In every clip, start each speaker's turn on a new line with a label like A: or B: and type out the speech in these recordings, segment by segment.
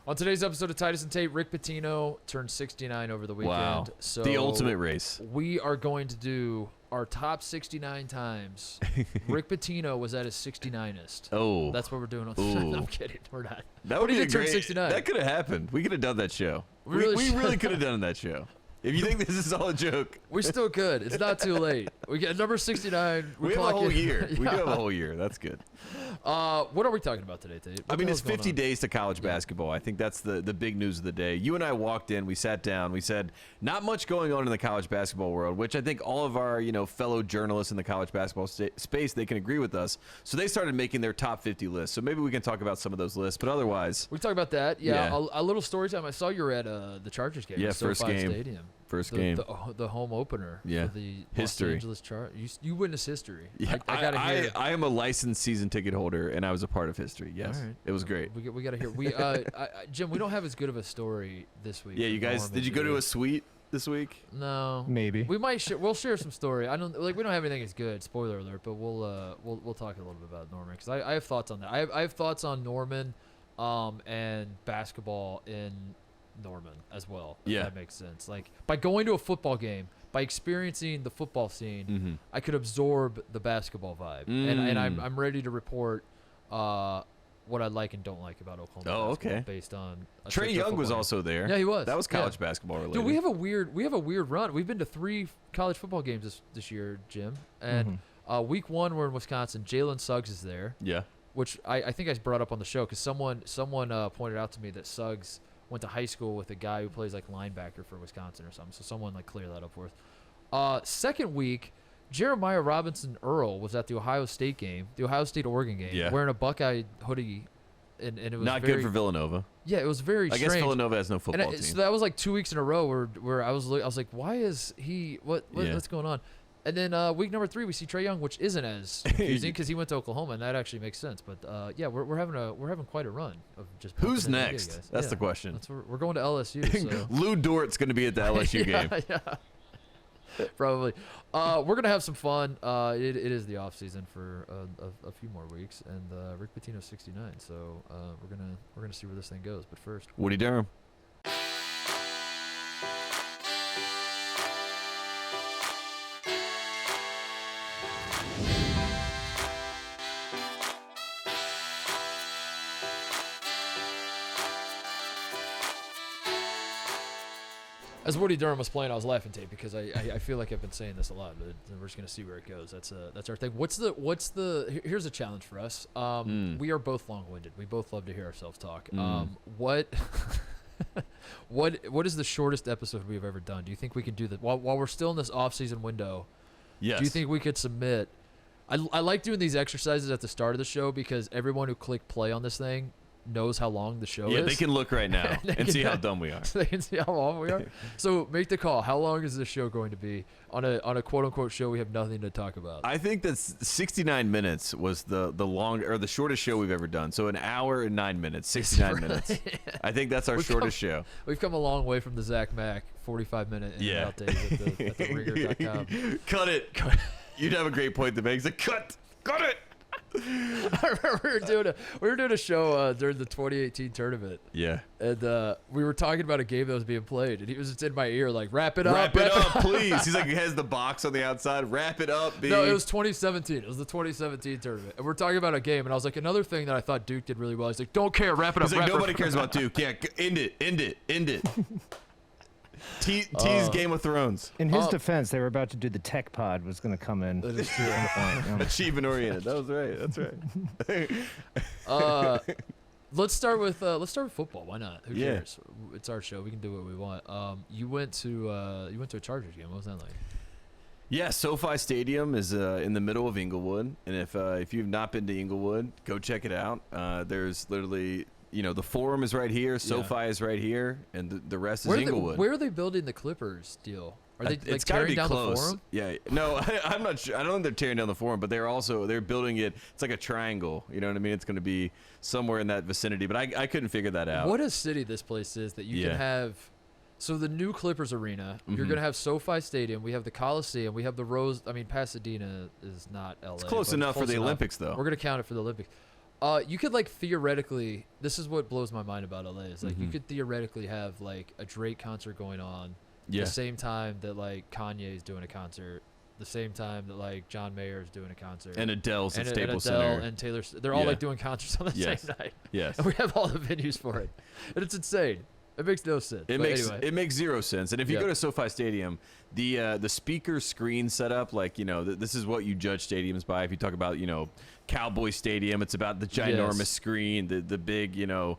A: On today's episode of Titus and Tate, Rick Pitino turned 69 over the weekend.
B: Wow.
A: So
B: the ultimate race.
A: We are going to do our top 69 times. Rick Pitino was at his 69est.
B: Oh.
A: That's what we're doing. I'm kidding. We're not.
B: That would be a great.
A: 69.
B: That could have happened. We could have done that show. We
A: really
B: really could have done that show. If you think this is all a joke,
A: we still could. It's not too late. We get number 69.
B: We have a whole year.
A: Yeah.
B: We do have a whole year. That's good.
A: What are we talking about today, Tate?
B: I mean, it's 50 days to college basketball. I think that's the big news of the day. You and I walked in. We sat down. We said, not much going on in the college basketball world, which I think all of our fellow journalists in the college basketball space, they can agree with us. So they started making their top 50 lists. So maybe we can talk about some of those lists. But otherwise,
A: we can talk about that. Yeah. A little story time. I saw you were at the Chargers game.
B: Yeah,
A: at
B: first
A: SoFi
B: game.
A: Stadium.
B: First game.
A: The home opener.
B: Yeah.
A: For the
B: history.
A: Los Angeles Chargers. You witnessed history.
B: Yeah,
A: I gotta hear.
B: I am a licensed season ticket holder, and I was a part of history. Yes,
A: right.
B: It was great.
A: We got to hear. Jim, we don't have as good of a story this week.
B: Yeah, you guys, did you go to a suite this week?
A: No,
C: maybe.
A: We might. We'll share some story. I don't like. We don't have anything as good. Spoiler alert. But we'll talk a little bit about Norman because I have thoughts on that. I have thoughts on Norman, and basketball in Norman as well. If that makes sense. Like by going to a football game, by experiencing the football scene, I could absorb the basketball vibe, and I'm ready to report what I like and don't like about Oklahoma.
B: Okay.
A: Based on
B: Trae Young was also there.
A: Yeah, he was.
B: That was college basketball related.
A: Dude, we have a weird run. We've been to 3 college football games this year, Jim. And week 1 we're in Wisconsin. Jalen Suggs is there.
B: Yeah.
A: Which I think I brought up on the show because someone pointed out to me that Suggs went to high school with a guy who plays like linebacker for Wisconsin or something. So someone like clear that up for us. Second week, Jeremiah Robinson Earl was at the Ohio State game, the Ohio State-Oregon game, wearing a Buckeye hoodie, and it was
B: not good for Villanova.
A: Yeah, it was very strange.
B: I guess Villanova has no football team.
A: So that was like 2 weeks in a row where I was like, why is he? What's going on? And then week number 3, we see Trae Young, which isn't as confusing because he went to Oklahoma, and that actually makes sense. But we're having quite a run of just.
B: Who's next? That's the question.
A: We're going to LSU. So.
B: Lou Dort's going to be at the LSU game.
A: Yeah. Probably. We're gonna have some fun. It is the off season for a few more weeks, and Rick Pitino's 69. So we're gonna see where this thing goes. But first,
B: Woody Durham.
A: as Woody Durham was playing, I was laughing, Tate, because I feel like I've been saying this a lot, but we're just gonna see where it goes. That's our thing. Here's a challenge for us. We are both long-winded. We both love to hear ourselves talk. What is the shortest episode we've ever done? Do you think we can do that while we're still in this off-season window?
B: Yes.
A: Do you think we could submit? I like doing these exercises at the start of the show because everyone who clicked play on this thing knows how long the show is.
B: Yeah, they can look right now and see how dumb we are.
A: They can see how long we are. So make the call. How long is this show going to be on a quote unquote show we have nothing to talk about?
B: I think that 69 minutes was the shortest show we've ever done. So an hour and 9 minutes, 69 minutes. I think that's our shortest show.
A: We've come a long way from the Zach Mack 45-minute in and out days at the ringer.com.
B: Cut it. You'd have a great point to make. He's like, cut it.
A: I remember we were doing a show during the 2018 tournament.
B: Yeah.
A: And we were talking about a game that was being played, and he was just in my ear like, wrap it up,
B: please. He's like, he has the box on the outside. Wrap it up, B.
A: No, it was 2017. It was the 2017 tournament. And we're talking about a game, and I was like, another thing that I thought Duke did really well. He's like, don't care, wrap it up.
B: He's like, nobody cares about Duke. Yeah, end it. T's Game of Thrones.
C: In his defense, they were about to do the tech pod was going to come in.
A: That is true.
B: Achievement oriented. That was right. That's right.
A: Let's start with football. Why not? Who cares? It's our show. We can do what we want. You went to a Chargers game. What was that like?
B: Yeah, SoFi Stadium is in the middle of Inglewood, and if you've not been to Inglewood, go check it out. There's literally. The Forum is right here, SoFi is right here, and the rest is Inglewood.
A: Where are they building the Clippers deal? Are they
B: it's
A: tearing down
B: close.
A: the Forum?
B: Yeah. No, I'm not sure. I don't think they're tearing down the Forum, but they're building it. It's like a triangle. You know what I mean? It's going to be somewhere in that vicinity, but I couldn't figure that out.
A: What a city this place is that you can have. So the new Clippers arena, you're going to have SoFi Stadium. We have the Coliseum. We have the Rose. I mean, Pasadena is not LA.
B: It's close enough for the Olympics, though.
A: We're going to count it for the Olympics. You could like theoretically. This is what blows my mind about LA is like you could theoretically have like a Drake concert going on the same time that like Kanye is doing a concert, the same time that like John Mayer is doing a concert,
B: and Adele's at Staples
A: Adele
B: Center,
A: and Taylor. They're all like doing concerts on the same night.
B: Yes,
A: and we have all the venues for it, and it's insane. It makes no sense.
B: It makes zero sense. And if you go to SoFi Stadium, the speaker screen setup, like, you know, this is what you judge stadiums by. If you talk about, you know, Cowboy Stadium, it's about the ginormous screen, the big, you know,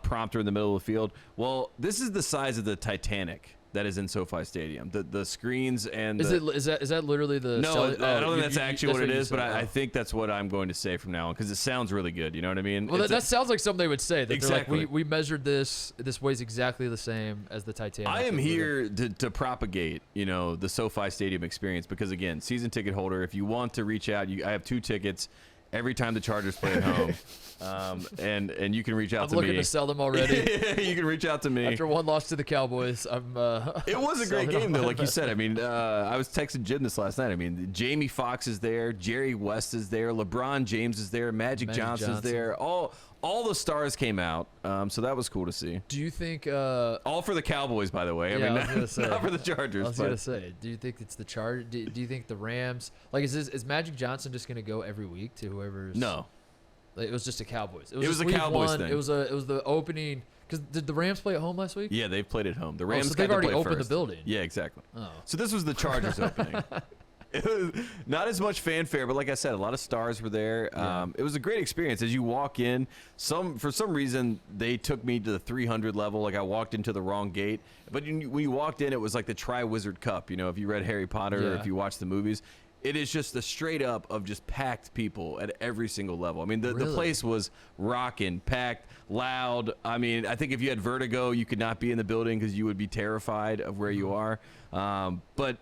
B: prompter in the middle of the field. Well, this is the size of the Titanic that is in SoFi Stadium. The screens and
A: is that literally the
B: no? I don't think that's actually what it is, but I think that's what I'm going to say from now on because it sounds really good. You know what I mean?
A: Well, that sounds like something they would say. That
B: exactly.
A: Like, we measured this. This weighs exactly the same as the Titanic.
B: I am here to propagate, you know, the SoFi Stadium experience because again, season ticket holder. If you want to reach out, I have 2 tickets. Every time the Chargers play at home, and you can reach out to me.
A: I'm looking to sell them already.
B: You can reach out to me.
A: After one loss to the Cowboys, I'm.
B: It was a great game though, like you said. I mean, I was texting Jim this last night. I mean, Jamie Foxx is there, Jerry West is there, LeBron James is there, Magic Johnson's there. All the stars came out, so that was cool to see.
A: Do you think?
B: All for the Cowboys, by the way. I mean, not for the Chargers.
A: I was gonna say, do you think it's the Chargers? Do you think the Rams? Like, is Magic Johnson just gonna go every week to whoever's?
B: No,
A: like, it was just a Cowboys.
B: It was a Cowboys thing.
A: It was the opening. Because did the Rams play at home last week?
B: Yeah, they've played at home. The Rams
A: so they've already opened
B: first.
A: the building.
B: Yeah, exactly.
A: Oh.
B: So this was the Chargers opening. It was not as much fanfare, but like I said, a lot of stars were there. It was a great experience. As you walk in, for some reason they took me to the 300 level. Like I walked into the wrong gate, but when you walked in, it was like the Tri-Wizard Cup. You know, if you read Harry Potter or if you watch the movies, it is just the straight up of just packed people at every single level. I mean, the place was rocking, packed, loud. I mean, I think if you had vertigo, you could not be in the building because you would be terrified of where you are. But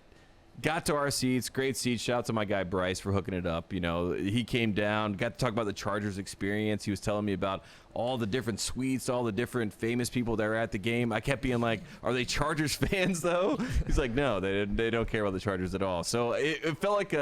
B: got to our seats, great seats. Shout out to my guy Bryce for hooking it up. You know, he came down, got to talk about the Chargers experience. He was telling me about all the different suites, all the different famous people that were at the game. I kept being like, "Are they Chargers fans though?" He's like, "No, they don't care about the Chargers at all." So it felt like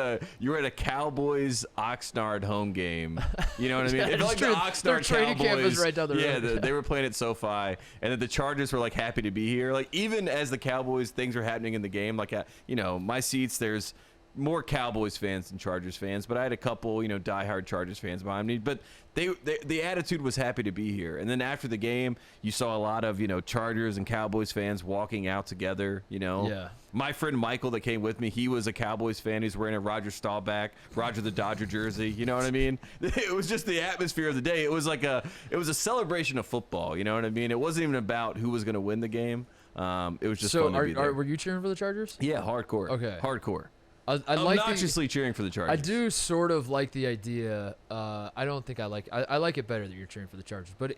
B: you were at a Cowboys Oxnard home game. You know what I mean? It felt like the Oxnard
A: training
B: Cowboys.
A: camp was right down the road.
B: Yeah, they were playing at SoFi, and then the Chargers were like happy to be here. Like even as the Cowboys, things were happening in the game. Like you know, my seats, there's more Cowboys fans than Chargers fans, but I had a couple, you know, diehard Chargers fans behind me. But the attitude was happy to be here. And then after the game, you saw a lot of, you know, Chargers and Cowboys fans walking out together. You know, my friend Michael that came with me, he was a Cowboys fan. He's wearing a Roger Staubach, Roger the Dodger jersey. You know what I mean? It was just the atmosphere of the day. It was like a celebration of football. You know what I mean? It wasn't even about who was going to win the game. It was just fun to be there.
A: Were you cheering for the Chargers?
B: Yeah, hardcore.
A: Okay,
B: hardcore.
A: I
B: obnoxiously cheering for the Chargers.
A: I do sort of like the idea. I don't think I like it better that you're cheering for the Chargers, but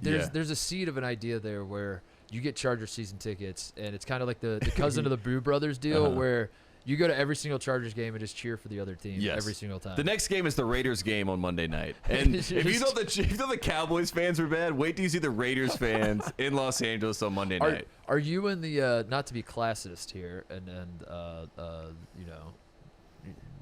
A: there's a seed of an idea there where you get Chargers season tickets, and it's kind of like the cousin of the Boo Brothers deal where you go to every single Chargers game and just cheer for the other team every single time.
B: The next game is the Raiders game on Monday night. And if you thought the Cowboys fans were bad, wait till you see the Raiders fans in Los Angeles on Monday night.
A: Are you in the not to be classist here and you know,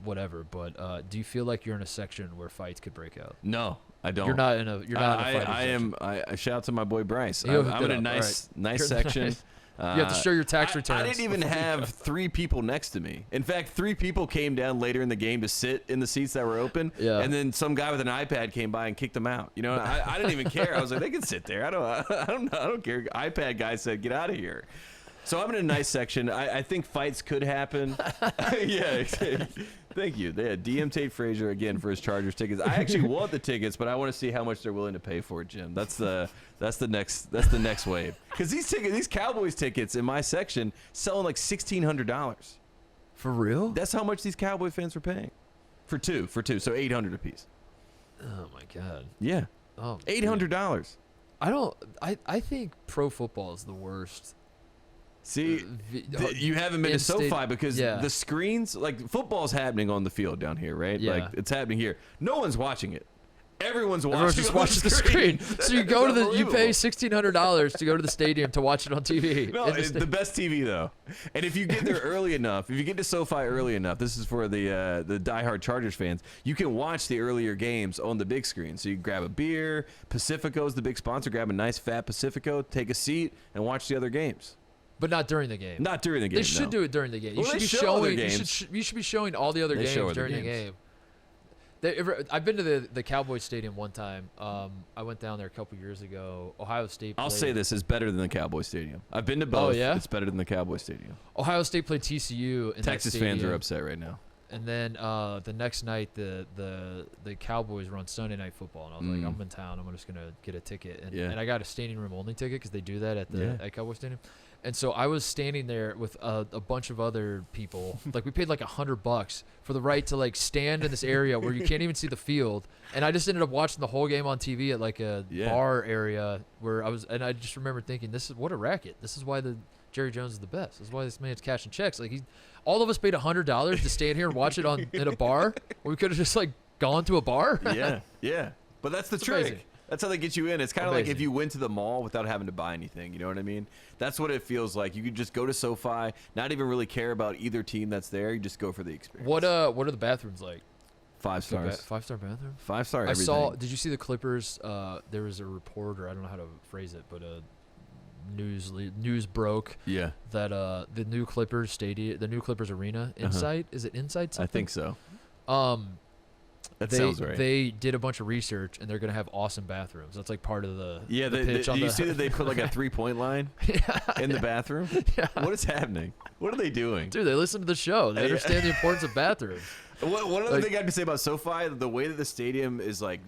A: whatever, but do you feel like you're in a section where fights could break out?
B: No, I don't.
A: You're not in a fighting section.
B: I shout out to my boy Bryce.
A: I'm
B: in a nice section.
A: You have to show your tax returns.
B: I didn't even have 3 people next to me. In fact, 3 people came down later in the game to sit in the seats that were open. Yeah. And then some guy with an iPad came by and kicked them out. You know, I didn't even care. I was like, they can sit there. I don't care. iPad guy said, get out of here. So I'm in a nice section. I think fights could happen. Yeah. Thank you. They had DM Tate Frazier again for his Chargers tickets. I actually want the tickets, but I want to see how much they're willing to pay for it, Jim. That's the next wave. Because these Cowboys tickets in my section selling like $1,600.
A: For real?
B: That's how much these Cowboy fans were paying. For two, so $800 a piece.
A: Oh my God.
B: Yeah.
A: Oh,
B: $800.
A: I think pro football is the worst.
B: See, you haven't been to SoFi because the screens, like football's happening on the field down here, right?
A: Yeah.
B: Like it's happening here. No one's watching it. Everyone's watching.
A: Everyone just watches the screen. So you go to you pay $1,600 to go to the stadium to watch it on TV.
B: No, it's the best TV though. And if you get there early enough, if you get to SoFi early enough, this is for the diehard Chargers fans. You can watch the earlier games on the big screen. So you grab a beer. Pacifico's the big sponsor. Grab a nice fat Pacifico, take a seat, and watch the other games.
A: But not during the game.
B: Not during the game.
A: They should do it during the game. You
B: Well,
A: should
B: they
A: be
B: show other
A: showing.
B: games.
A: You should be showing all the other
B: They show
A: games
B: other
A: during the
B: games.
A: game. I've been to the Cowboys Stadium one time. I went down there a couple years ago. Ohio State.
B: I'll
A: played,
B: say this is better than the Cowboys Stadium. I've been to both.
A: yeah?
B: It's better than the Cowboys Stadium.
A: Ohio State played TCU. In
B: Texas
A: that
B: fans
A: stadium.
B: are upset right now.
A: And then the next night, the Cowboys were on Sunday Night Football, and I was like, I'm in town. I'm just gonna get a ticket, and I got a standing room only ticket because they do that at Cowboys Stadium. And so I was standing there with a bunch of other people. Like we paid like $100 for the right to like stand in this area where you can't even see the field. And I just ended up watching the whole game on TV at like a bar area where I was. And I just remember thinking, this is what a racket. This is why the Jerry Jones is the best. This is why this man's cashing checks. Like all of us paid $100 to stand here and watch it in a bar. Where we could have just like gone to a bar.
B: Yeah. But that's the
A: It's
B: trick.
A: amazing.
B: That's how they get you in. It's kind of like if
A: Amazing.
B: you went to the mall without having to buy anything. You know what I mean? That's what it feels like. You could just go to SoFi, not even really care about either team that's there. You just go for the experience.
A: What are the bathrooms like?
B: 5 stars.
A: 5-star bathroom.
B: 5-star everything.
A: I saw. Did you see the Clippers? There was a reporter. I don't know how to phrase it, but news broke.
B: Yeah.
A: That the new Clippers stadium, the new Clippers arena, Insight. Is it Insight? Something?
B: I think so. That
A: they,
B: sounds right.
A: They did a bunch of research, and they're gonna have awesome bathrooms. That's like part of the
B: Yeah,
A: the pitch on
B: you
A: the,
B: see that they put like a 3-point line in the bathroom?
A: Yeah.
B: What is happening? What are they doing?
A: Dude, they listen to the show. They understand the importance of bathrooms.
B: One other thing I have to say about SoFi, the way that the stadium is like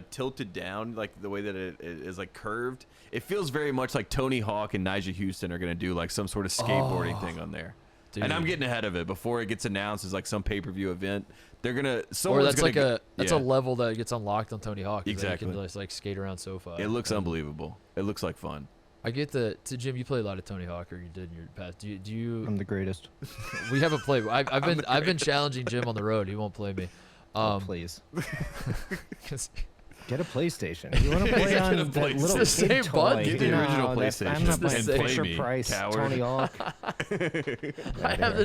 B: tilted down, like the way that it is like curved, it feels very much like Tony Hawk and Nyjah Houston are going to do like some sort of skateboarding thing on there.
A: Dude.
B: And I'm getting ahead of it before it gets announced as like some pay-per-view event. They're going to...
A: Or that's like a level that gets unlocked on Tony Hawk.
B: Exactly.
A: You can just like skate around SoFi.
B: It looks unbelievable. It looks like fun.
A: I get to Jim. You play a lot of Tony Hawk, or you did in your past. Do you?
C: I'm the greatest.
A: We haven't played. I've been challenging Jim on the road. He won't play me.
C: Please. Get a PlayStation. You want to play on that little
A: It's the
C: kid
A: same
C: toy.
A: button.
B: Get the original
C: I'm
B: PlayStation
C: not playing
A: and play
C: Fisher
B: me,
C: Price,
B: coward.
C: Tony Hawk.
A: I have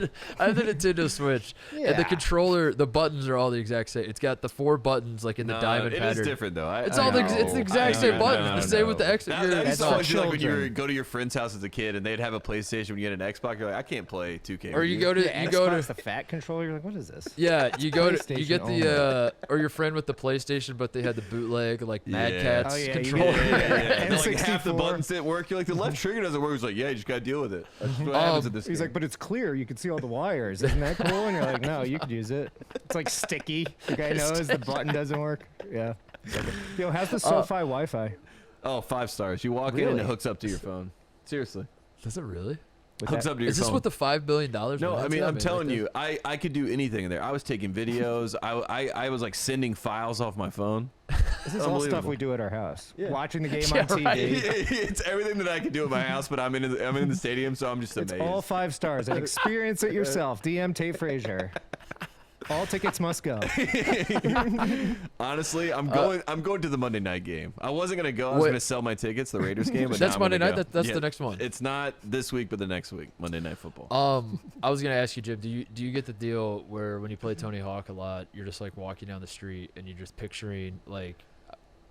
A: the Nintendo Switch, and the
C: Yeah.
A: controller. The buttons are all the exact same. It's got the 4 buttons like in the diamond pattern.
B: It is different though.
A: It's the exact same button.
B: No,
A: The same with the X.
B: That used to
C: all
B: always be like when you
C: children.
B: go to your friend's house as a kid and they'd have a PlayStation. When you had an Xbox, you're like, I can't play 2K.
A: Or
B: with
A: you go to
C: the fat controller. You're like, what is this?
A: Yeah, you get
C: PlayStation
A: the or your friend with the PlayStation, but they had the bootleg like Mad
B: Yeah.
A: Catz
C: Oh, yeah, you
A: controller.
B: And like half the
C: N64.
B: buttons didn't work. You're like, the left trigger doesn't work. He's like, yeah, you just gotta deal with it. That's what happens in this
C: He's
B: game.
C: like, but it's clear. You can see all the wires. Isn't that cool? And you're like, no, you could use it. It's like sticky. The guy knows the button doesn't work. Yeah. Yo, how's the SoFi Wi-Fi?
B: Oh, 5 stars. You walk in and it
C: Really?
B: hooks up to your phone. Seriously.
A: Does it really?
B: Hooks up to your
A: Is this
B: phone.
A: what the $5 billion?
B: No, I mean, I'm telling you, I could do anything in there. I was taking videos. I was like sending files off my phone.
C: This is all stuff we do at our house.
B: Yeah.
C: Watching the game
A: Yeah,
C: on TV.
A: right.
B: It's everything that I could do at my house, but I'm in the stadium, so I'm just
C: It's
B: amazed.
C: all 5 stars. And experience it yourself. DM Tate Frazier. All tickets must go.
B: Honestly, I'm going to the Monday night game. I wasn't gonna go. I was
A: Wait.
B: gonna sell my tickets, the Raiders game. But
A: That's
B: now I'm
A: Monday
B: gonna
A: night?
B: go.
A: That's the next one.
B: It's not this week, but the next week, Monday Night Football.
A: I was gonna ask you, Jim. Do you get the deal where when you play Tony Hawk a lot, you're just like walking down the street and you're just picturing like,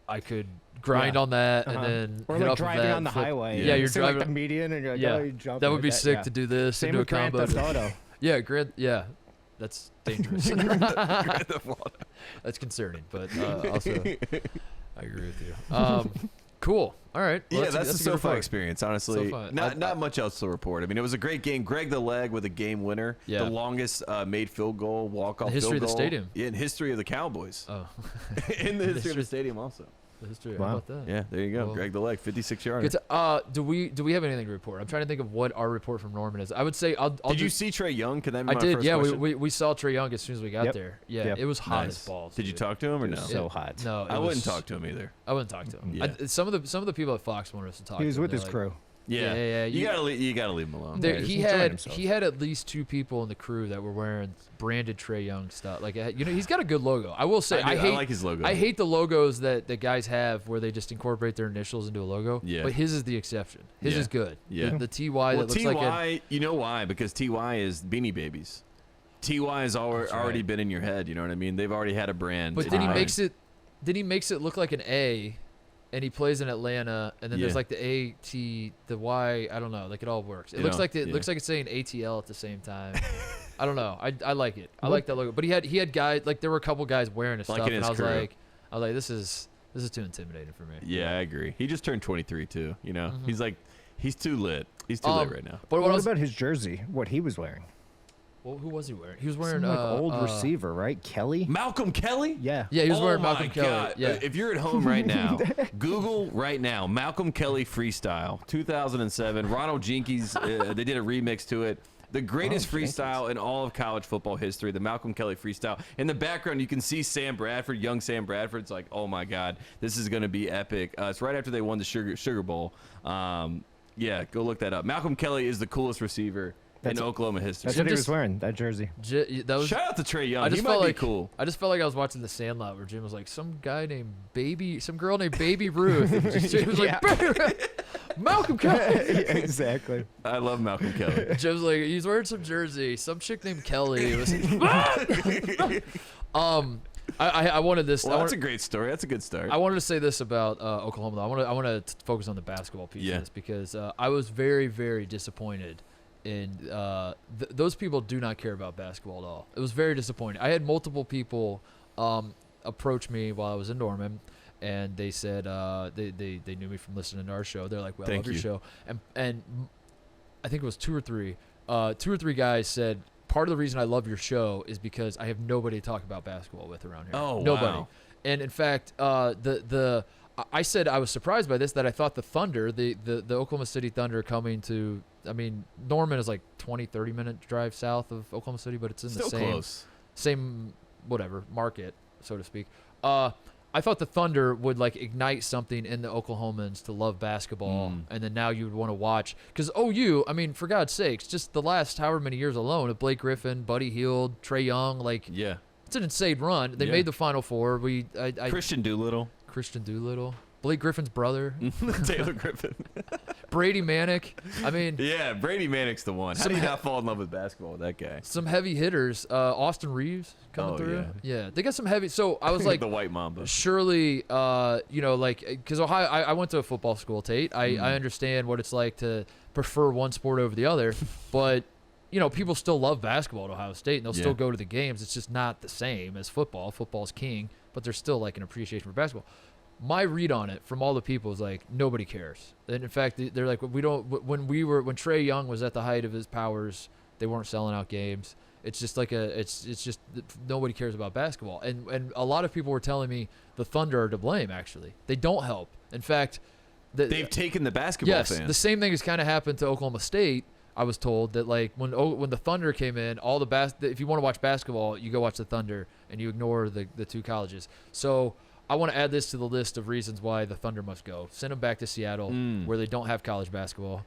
A: I could grind on that and then
C: Or
A: hit
C: like
A: off of
C: driving
A: that
C: on the
A: and flip.
C: highway.
A: Yeah,
C: You
A: you're
C: see,
A: driving.
C: like the median and you're like,
A: Yeah,
C: oh, you jump
A: that
C: and
A: would be
C: that,
A: sick
C: yeah.
A: to do this
C: Same
A: and do a
C: with Grand
A: combo.
C: Theft Auto.
A: Yeah, that's dangerous. That's concerning, but also I agree with you. Cool. All right. Well,
B: Yeah, that's
A: a
B: the
A: good
B: SoFi
A: report.
B: experience. Honestly,
A: SoFi.
B: not much else to report. I mean, it was a great game. Greg the Leg with a game winner.
A: Yeah.
B: The longest made field goal, walk-off
A: In the history
B: field
A: of the
B: goal.
A: stadium.
B: Yeah, in history of the Cowboys.
A: Oh,
B: In the history of the stadium also.
A: the history.
C: Wow.
A: How about that?
B: Yeah, there you go.
A: Well,
B: Greg the Leg, 56 yards.
A: Good to, do we have anything to report? I'm trying to think of what our report from Norman is. I would say I'll
B: Did you
A: just,
B: see Trae Young? Can that be
A: I
B: my
A: did.
B: first
A: Yeah,
B: question?
A: we saw Trae Young as soon as we got
C: Yep.
A: there. Yeah,
C: Yep.
A: it was hot
B: Nice.
A: as balls.
B: Did you
A: dude.
B: talk to him or
C: It
B: no?
C: was so hot.
A: No,
B: I wouldn't talk to him either.
A: I wouldn't talk to him.
B: Yeah.
A: Some of the people at Fox wanted us to talk.
C: He was
A: to him.
C: with
A: They're
C: his
A: like,
C: crew.
B: Yeah.
A: You
B: You gotta leave him alone.
A: There,
C: he's
A: he
C: enjoying
A: had
C: himself.
A: he had at least 2 people in the crew that were wearing branded Trae Young stuff. Like, he's got a good logo. I will say,
B: I
A: I hate
B: like his logo.
A: I hate the logos that guys have where they just incorporate their initials into a logo.
B: Yeah.
A: But his is the exception. His
B: Yeah.
A: is good.
B: Yeah.
A: The TY
B: Well,
A: that looks
B: TY,
A: like
B: you know why? Because TY is Beanie Babies. TY has already
A: right.
B: been in your head. You know what I mean? They've already had a brand.
A: But
B: in
A: then he
B: mind.
A: makes it look like an A, and he plays in Atlanta, and then there's
B: Yeah.
A: like the A T, the Y. I don't know. Like it all works. It
B: You
A: looks
B: know,
A: like
B: yeah.
A: looks like it's saying ATL at the same time. I don't know. I like it. I like that logo. But he had guys, like there were a couple guys wearing his
B: Like
A: stuff,
B: in
A: and
B: his
A: I was
B: crew.
A: like, this is too intimidating for me.
B: Yeah, I agree. He just turned 23 too. You know,
A: Mhm.
B: he's too lit. He's too lit right now.
A: But
C: What
A: I was,
C: about his jersey? What he was wearing?
A: well, who was he wearing? He was wearing
C: Some like old receiver, right? Kelly.
B: Malcolm Kelly.
C: Yeah.
A: Yeah, he was
B: Oh
A: wearing
B: my
A: Malcolm Kelly.
B: God.
A: Yeah.
B: If you're at home right now, Google right now Malcolm Kelly freestyle 2007. Ronald Jenkins, they did a remix to it. The greatest freestyle in all of college football history, the Malcolm Kelly freestyle. In the background, you can see Sam Bradford, young Sam Bradford. It's like, oh my God, this is going to be epic. It's right after they won the Sugar Bowl. Yeah, go look that up. Malcolm Kelly is the coolest receiver in Oklahoma history.
C: That's what he was wearing. That jersey.
A: That was.
B: Shout out to Trae Young.
A: I just
B: He
A: felt
B: might
A: like
B: be cool.
A: I just felt like I was watching The Sandlot where Jim was like, some girl named Baby Ruth. And Jim was like, Malcolm Kelly.
C: Yeah, exactly.
B: I love Malcolm Kelly.
A: Jim was like, he's wearing some jersey. Some chick named Kelly. It was, I wanted this.
B: Well, that's a great story. That's a good start.
A: I wanted to say this about Oklahoma. Though. I want to focus on the basketball piece
B: Yeah.
A: of this because I was very, very disappointed in those people do not care about basketball at all. It was very disappointing. I had multiple people approach me while I was in Norman, and they said they knew me from listening to our show. They're like, "Well, I love your show," and I think it was two or three guys said, part of the reason I love your show is because I have nobody to talk about basketball with around here.
B: Oh,
A: nobody.
B: wow.
A: And in fact, I said I was surprised by this, that I thought the Thunder, the Oklahoma City Thunder coming to, I mean, Norman is like 20, 30-minute drive south of Oklahoma City, but it's in
B: Still
A: the same
B: close.
A: same whatever market, so to speak. I thought the Thunder would like ignite something in the Oklahomans to love basketball, and then now you would want to watch because OU. I mean, for God's sakes, just the last however many years alone of Blake Griffin, Buddy Hield, Trae Young, like
B: Yeah.
A: it's an insane run. They
B: Yeah.
A: made the Final Four.
B: Christian Doolittle.
A: Christian Doolittle, Blake Griffin's brother,
B: Taylor Griffin.
A: Brady Manick. I mean,
B: Yeah, Brady Manick's the one. How do you not fall in love with basketball with that guy?
A: some heavy hitters. Austin Reeves coming
B: Oh,
A: through. Yeah, they got some heavy. So I was like,
B: the White Mamba.
A: surely, like, because Ohio, I went to a football school, Tate. I understand what it's like to prefer one sport over the other, but people still love basketball at Ohio State, and they'll still go to the games. It's just not the same as football. Football's king, but there's still like an appreciation for basketball. My read on it from all the people is like nobody cares. And in fact, they're like, we don't. When Trae Young was at the height of his powers, they weren't selling out games. It's just like it's just nobody cares about basketball. And a lot of people were telling me the Thunder are to blame. Actually, they don't help. In fact,
B: They've taken the basketball fans.
A: the same thing has kind of happened to Oklahoma State. I was told that like when the Thunder came in, all if you want to watch basketball, you go watch the Thunder and you ignore the two colleges. So I want to add this to the list of reasons why the Thunder must go. Send them back to Seattle where they don't have college basketball.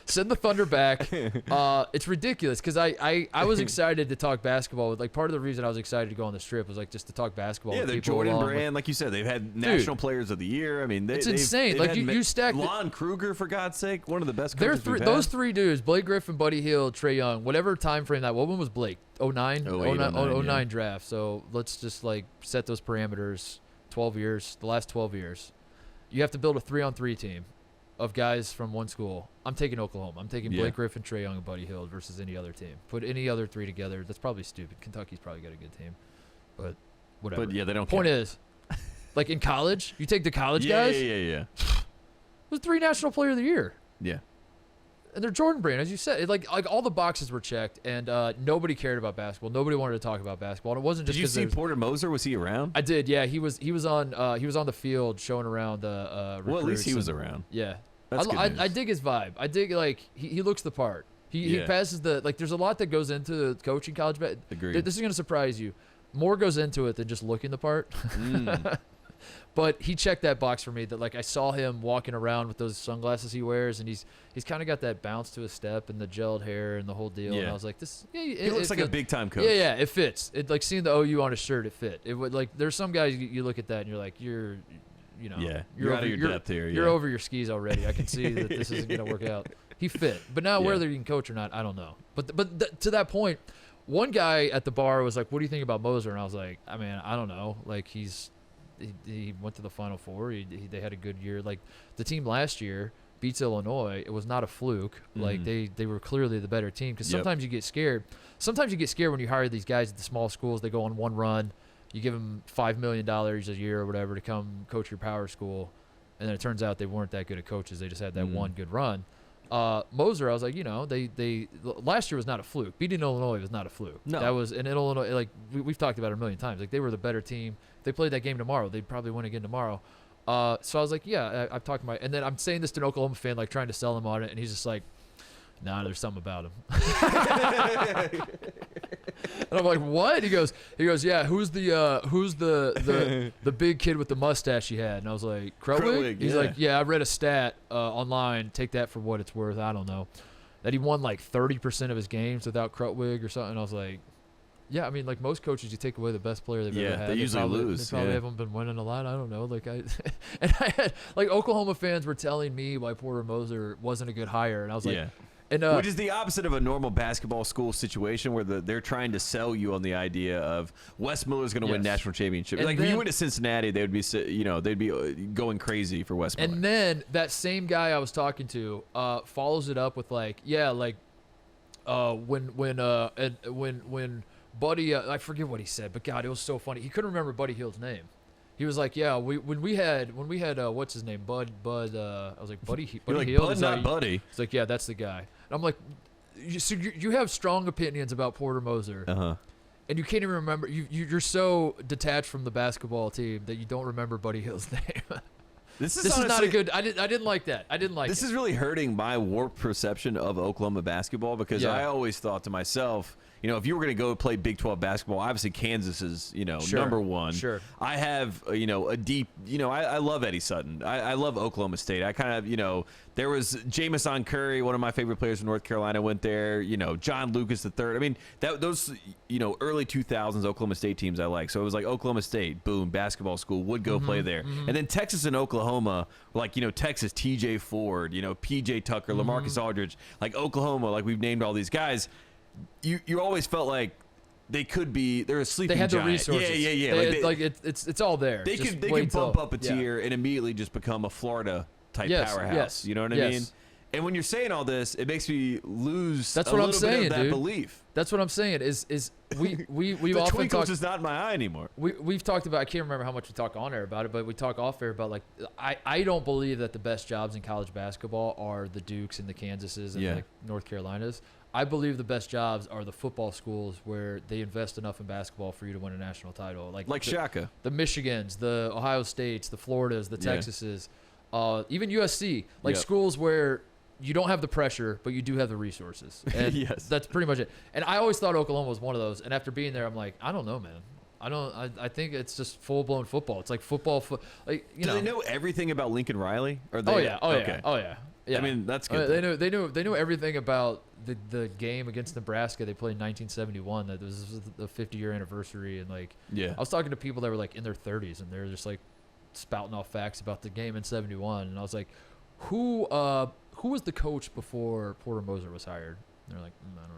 A: Send the Thunder back. It's ridiculous because I was excited to talk basketball. Like part of the reason I was excited to go on the Strip was like just to talk basketball.
B: Yeah,
A: with
B: they're
A: people
B: Jordan
A: along
B: Brand, like you said. They've had National Players of the Year. I mean,
A: it's insane. Like you stack
B: Lon Kruger, for God's sake, one of the best
A: They're
B: coaches we've had.
A: those three dudes, Blake Griffin, Buddy Hield, Trae Young, whatever time frame that. What one was Blake? 09? 09 draft. So let's just like set those parameters. 12 years, the last 12 years. You have to build a 3-on-3 team of guys from one school. I'm taking Oklahoma. I'm taking Blake Griffin, Trae Young, and Buddy Hield versus any other team. Put any other three together. That's probably stupid. Kentucky's probably got a good team, but whatever.
B: But yeah, they don't.
A: Point
B: care.
A: is, like in college, you take the college guys.
B: Yeah.
A: There's 3 National Player of the Year.
B: Yeah.
A: And they're Jordan Brand, as you said. Like all the boxes were checked, and nobody cared about basketball. Nobody wanted to talk about basketball. And it wasn't just.
B: Did you see Porter Moser? Was he around?
A: I did. Yeah, he was on the field showing around the.
B: Well, at least he was
A: and-
B: around.
A: Yeah,
B: That's good news.
A: I dig his vibe. I dig like he looks the part. He passes the like. There's a lot that goes into coaching college.
B: Agreed.
A: This is gonna surprise you. More goes into it than just looking the part. But he checked that box for me. That like I saw him walking around with those sunglasses he wears, and he's kind of got that bounce to his step and the gelled hair and the whole deal. And I was like, this. Yeah,
B: he looks like a big time coach.
A: Yeah, it fits. It like seeing the OU on his shirt, it fit. It would like there's some guys you look at that and you're like you're
B: you're out of your depth here.
A: You're over your skis already. I can see that this isn't gonna work out. He fit, but now whether you can coach or not, I don't know. But to that point, one guy at the bar was like, "What do you think about Moser?" And I was like, "I mean, I don't know. Like he went to the Final Four. They had a good year. Like the team last year beats Illinois. It was not a fluke. Like they were clearly the better team. Because sometimes you get scared. Sometimes you get scared when you hire these guys at the small schools. They go on one run. You give them $5 million a year or whatever to come coach your power school, and then it turns out they weren't that good at coaches. They just had that one good run." Moser, I was like, they last year was not a fluke. Beating Illinois was not a fluke.
B: No.
A: That was in Illinois. Like we've talked about it a million times. Like they were the better team. If they played that game tomorrow, they'd probably win again tomorrow. So I was like, yeah, I've talked about. And then I'm saying this to an Oklahoma fan, like trying to sell him on it, and he's just like, nah, there's something about him. And I'm like, what? He goes, yeah, who's the big kid with the mustache he had? And I was like, Krutwig? He's like, yeah, I read a stat online. Take that for what it's worth. I don't know. That he won like 30% of his games without Krutwig or something. And I was like, yeah, I mean, like most coaches, you take away the best player they've ever had.
B: They usually lose.
A: They probably haven't been winning a lot. I don't know. Like and I had like Oklahoma fans were telling me why Porter Moser wasn't a good hire, and I was like,
B: which is the opposite of a normal basketball school situation where they're trying to sell you on the idea of Wes Miller's going to win national championship. Like if you went to Cincinnati, they would be, they'd be going crazy for Wes Miller.
A: And then that same guy I was talking to follows it up with like, when Buddy, I forget what he said, but God, it was so funny. He couldn't remember Buddy Hield's name. He was like, yeah, when we had what's his name, Bud. I was like, Buddy Hield.
B: Like, Bud, not Buddy.
A: He's like, yeah, that's the guy. And I'm like, so you have strong opinions about Porter Moser, and you can't even remember. You're so detached from the basketball team that you don't remember Buddy Hield's name. This is not a good. I didn't like that. This
B: is really hurting my warped perception of Oklahoma basketball because I always thought to myself, if you were going to go play Big 12 basketball, obviously Kansas is, number one.
A: Sure.
B: I have, a deep, I love Eddie Sutton. I love Oklahoma State. I kind of, there was Jamison Curry, one of my favorite players from North Carolina, went there. John Lucas III. I mean, those, early 2000s Oklahoma State teams I like. So it was like Oklahoma State, boom, basketball school, would go play there. And then Texas and Oklahoma, like, Texas, TJ Ford, PJ Tucker, LaMarcus Aldridge, like Oklahoma, like we've named all these guys. You always felt like they're a sleeping
A: They had
B: giant.
A: the resources.
B: Yeah.
A: It's all there.
B: They could bump up a tier and immediately just become a Florida type powerhouse.
A: Yes.
B: You know what I mean? And when you're saying all this, it makes me lose
A: That's what I'm saying,
B: bit of that
A: dude.
B: belief.
A: That's what I'm saying. Is we've
B: the
A: often
B: twinkle's
A: talked.
B: just not in my eye anymore.
A: We've talked about. I can't remember how much we talk on air about it, but we talk off air about like I don't believe that the best jobs in college basketball are the Dukes and the Kansases and the North Carolinas. I believe the best jobs are the football schools where they invest enough in basketball for you to win a national title. Like
B: Shaka.
A: The Michigans, the Ohio States, the Floridas, the Texases, even USC. Like schools where you don't have the pressure, but you do have the resources. And that's pretty much it. And I always thought Oklahoma was one of those. And after being there, I'm like, I don't know, man. I think it's just full blown football. It's like football. Do
B: they know everything about Lincoln Riley? Or
A: Oh yeah. Yeah.
B: I mean, that's good.
A: They knew everything about the game against Nebraska. They played in 1971. That was the 50-year anniversary, and I was talking to people that were like in their 30s, and they're just like spouting off facts about the game in 71. And I was like, who was the coach before Porter Moser was hired? And they're like, I don't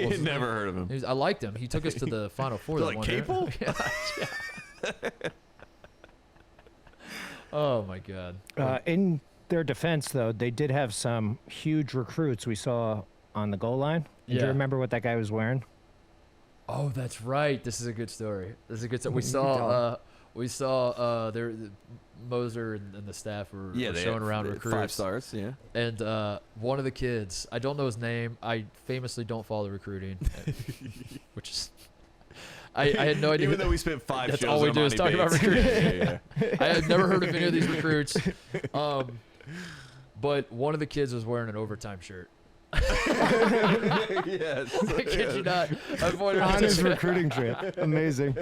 A: remember.
B: Never heard of him.
A: I liked him. He took us to the Final Four.
B: Like Capel?
A: Yeah. Oh my God.
C: In their defense, though, they did have some huge recruits we saw on the goal line. Do you remember what that guy was wearing?
A: Oh, that's right. This is a good story. We saw their Moser and the staff were showing around recruits.
B: 5 stars, yeah.
A: And one of the kids, I don't know his name. I famously don't follow recruiting, which is I had no idea.
B: Even though we spent 5
A: that's
B: shows
A: all we
B: on
A: do is talk
B: Monty
A: about
B: Bates.
A: recruiting. I had never heard of any of these recruits. But one of the kids was wearing an overtime shirt.
B: Yes.
A: I kid you not. I pointed
C: On
A: out
C: his recruiting trip. Amazing.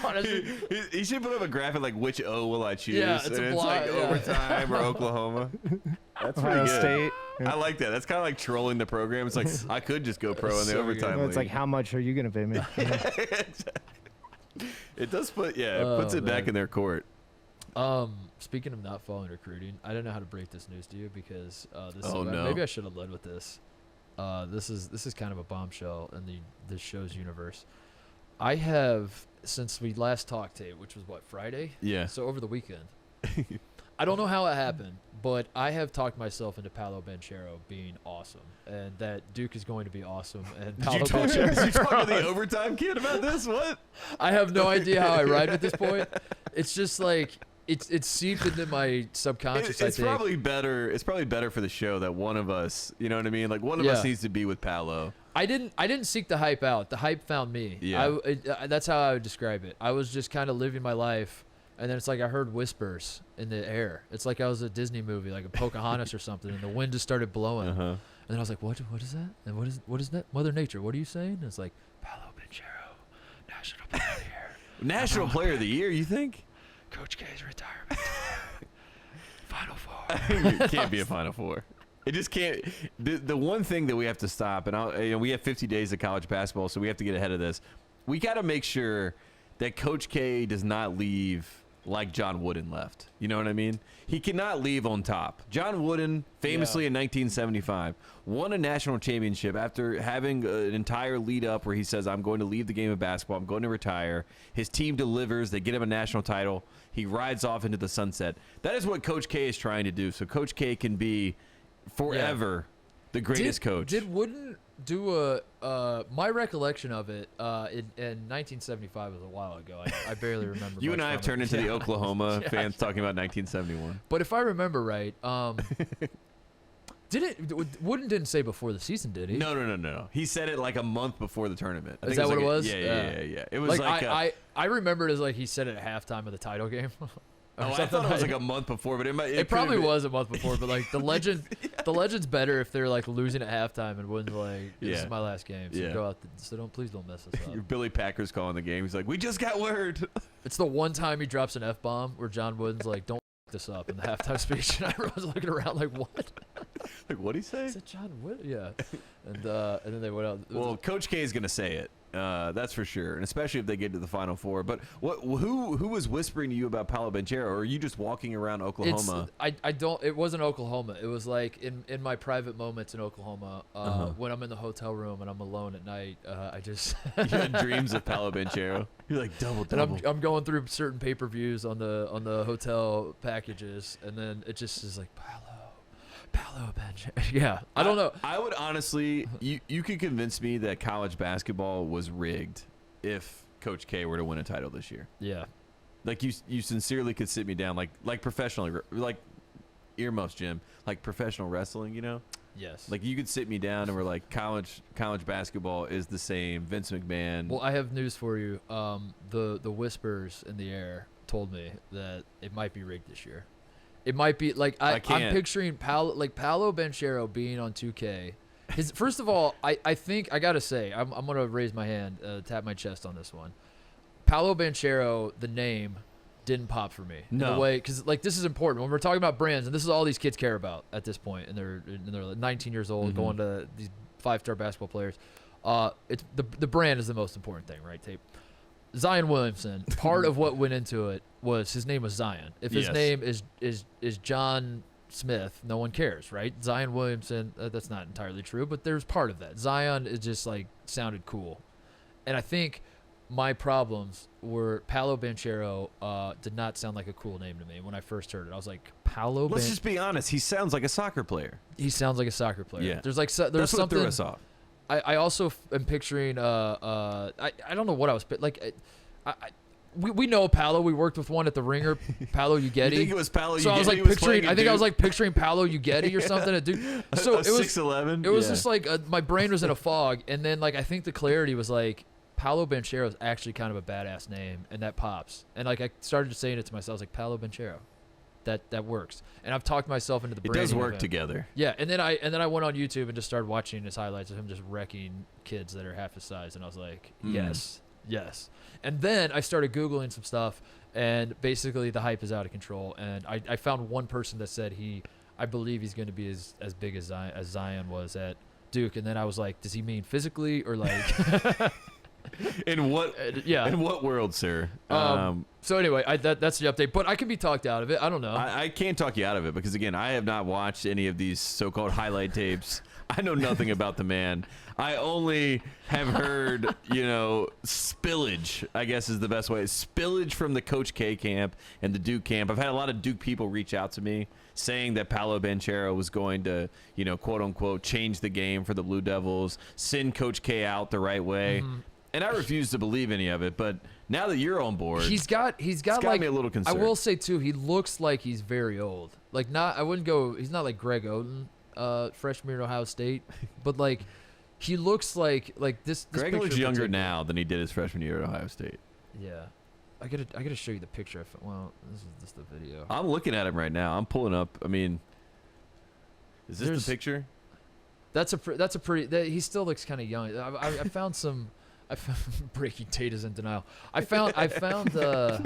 A: honestly.
B: He should put up a graphic like which O will I choose?
A: Yeah, it's a
B: and
A: block,
B: it's like
A: yeah.
B: overtime or Oklahoma. That's pretty
C: Ohio
B: good.
C: State.
B: I like that. That's kind of like trolling the program. It's like I could just go pro in the
A: So
B: overtime.
C: Well, it's like,
B: league.
C: how much are you gonna pay me?
B: It does put it puts it back
A: man.
B: in their court.
A: Speaking of not following recruiting, I don't know how to break this news to you because
B: Oh, no.
A: maybe I should have led with this. This is kind of a bombshell in this show's universe. I have, since we last talked, Tate, which was what, Friday?
B: Yeah.
A: So over the weekend. I don't know how it happened, but I have talked myself into Paolo Banchero being awesome, and that Duke is going to be awesome. And
B: Did
A: Paolo
B: you talk
A: Banchero.
B: to the overtime kid about this? What?
A: I have no idea how I arrived at this point. It's just like it's seeped into my subconscious. I
B: It's
A: think.
B: probably better. It's probably better for the show that one of us, you know what I mean? Like one of
A: Yeah.
B: us needs to be with Paolo.
A: I didn't seek the hype out. The hype found me.
B: Yeah.
A: That's how I would describe it. I was just kind of living my life, and then it's like I heard whispers in the air. It's like I was a Disney movie, like a Pocahontas or something, and the wind just started blowing.
B: Uh-huh.
A: And then I was like, what is that? And what is that? Mother Nature, what are you saying? And it's like, Paolo Banchero, National Player of the Year.
B: National Player of the Year, you think?
A: Coach K's retirement. Final Four.
B: It can't be a Final Four. It just can't. The one thing that we have to stop, and we have 50 days of college basketball, so we have to get ahead of this. We got to make sure that Coach K does not leave like John Wooden left. You know what I mean? He cannot leave on top. John Wooden, famously in 1975, won a national championship after having an entire lead up where he says, I'm going to leave the game of basketball. I'm going to retire. His team delivers. They get him a national title. He rides off into the sunset. That is what Coach K is trying to do. So Coach K can be forever the greatest coach.
A: Did Wooden do my recollection of it in 1975 was a while ago. I barely remember.
B: You and
A: much
B: I have
A: from
B: turned
A: it.
B: into the Oklahoma
A: Yeah.
B: fans talking about 1971.
A: But if I remember right, Wooden didn't say before the season, did he?
B: No. He said it like a month before the tournament. I
A: Is
B: think
A: that what it was?
B: Yeah. It was like,
A: I remember it as like he said it at halftime of the title game. Or
B: I
A: something
B: thought it was
A: like-
B: like a month before, but it
A: It probably was a month before, but like the legend, the legend's better if they're like losing at halftime and Wooden's like, "This
B: Yeah.
A: is my last game, so
B: Yeah.
A: go out, please don't mess us up."
B: Billy Packer's calling the game. He's like, we just got word.
A: It's the one time he drops an F-bomb where John Wooden's like, "Don't f this up" in the halftime speech, and everyone's looking around like, "What?"
B: Like, what'd he say?
A: Is it John Wooden? Yeah, and then they went out.
B: Well, Coach K is going to say it. That's for sure, and especially if they get to the Final Four. But who was whispering to you about Paolo Banchero, or are you just walking around Oklahoma?
A: I don't. It wasn't Oklahoma. It was like in my private moments in Oklahoma when I'm in the hotel room and I'm alone at night. I just
B: You had dreams of Paolo Banchero. You're like double.
A: and I'm going through certain pay-per-views on the hotel packages, and then it just is like Paolo Banchero. Yeah, I don't know.
B: I would honestly, you could convince me that college basketball was rigged if Coach K were to win a title this year.
A: Yeah,
B: Like you sincerely could sit me down, like professionally, like earmuffs, Jim, like professional wrestling. You know,
A: yes.
B: like you could sit me down and we're like college basketball is the same. Vince McMahon.
A: Well, I have news for you. The whispers in the air told me that it might be rigged this year. It might be like I'm
B: can't.
A: picturing Paolo Banchero being on 2K. First of all, I think I gotta say I'm gonna raise my hand, tap my chest on this one. Paolo Banchero, the name, didn't pop for me. In
B: No.
A: the way, because like this is important when we're talking about brands, and this is all these kids care about at this point, and they're like 19 years old, going to these 5-star basketball players. It's the brand is the most important thing, right? Tape. Zion Williamson. Part of what went into it was his name was Zion. If his
B: Yes.
A: name is John Smith, no one cares, right? Zion Williamson. That's not entirely true, but there's part of that. Zion is just like sounded cool, and I think my problems were Paolo Banchero did not sound like a cool name to me when I first heard it. I was like, Paolo.
B: Let's just be honest. He sounds like a soccer player.
A: He sounds like a soccer player.
B: Yeah.
A: There's like there's
B: That's what
A: something.
B: threw us off.
A: I also am picturing I don't know what I was like we know Paolo. We worked with one at the Ringer, Paolo Uggetti.
B: You think it was Paolo
A: So I was
B: Uggetti
A: like
B: was
A: picturing.
B: playing
A: I
B: a
A: think I was
B: dude?
A: like picturing Paolo Uggetti or something. A dude. So it was
B: 6'11".
A: It was
B: Yeah.
A: just like my brain was in a fog, and then like I think the clarity was like Paolo Banchero is actually kind of a badass name, and that pops. And like I started saying it to myself, I was like Paolo Banchero. that works. And I've talked myself into the
B: It
A: branding
B: does
A: of
B: work
A: him.
B: together.
A: Yeah, and then I went on YouTube and just started watching his highlights of him just wrecking kids that are half his size, and I was like, yes. And then I started Googling some stuff, and basically the hype is out of control. And I found one person that said I believe he's going to be as big as Zion was at Duke. And then I was like, does he mean physically or like?
B: In what?
A: Yeah.
B: In what world, sir?
A: So anyway, that's the update. But I can be talked out of it. I don't know.
B: I can't talk you out of it because, again, I have not watched any of these so-called highlight tapes. I know nothing about the man. I only have heard, spillage, I guess is the best way. Spillage from the Coach K camp and the Duke camp. I've had a lot of Duke people reach out to me saying that Paolo Banchero was going to, quote-unquote, change the game for the Blue Devils, send Coach K out the right way. Mm-hmm. And I refuse to believe any of it, but now that you're on board,
A: he's got like
B: me a little concerned.
A: I will say too, he looks like he's very old. Like he's not like Greg Oden, freshman at Ohio State, but like he looks like this.
B: Greg looks younger now than he did his freshman year at Ohio State.
A: Yeah, I gotta show you the picture. Well, this is just the video.
B: I'm looking at him right now. I'm pulling up. I mean, is this the picture? That's a pretty. He still looks kind of young. I found some. Breaking Tate is in denial. I found a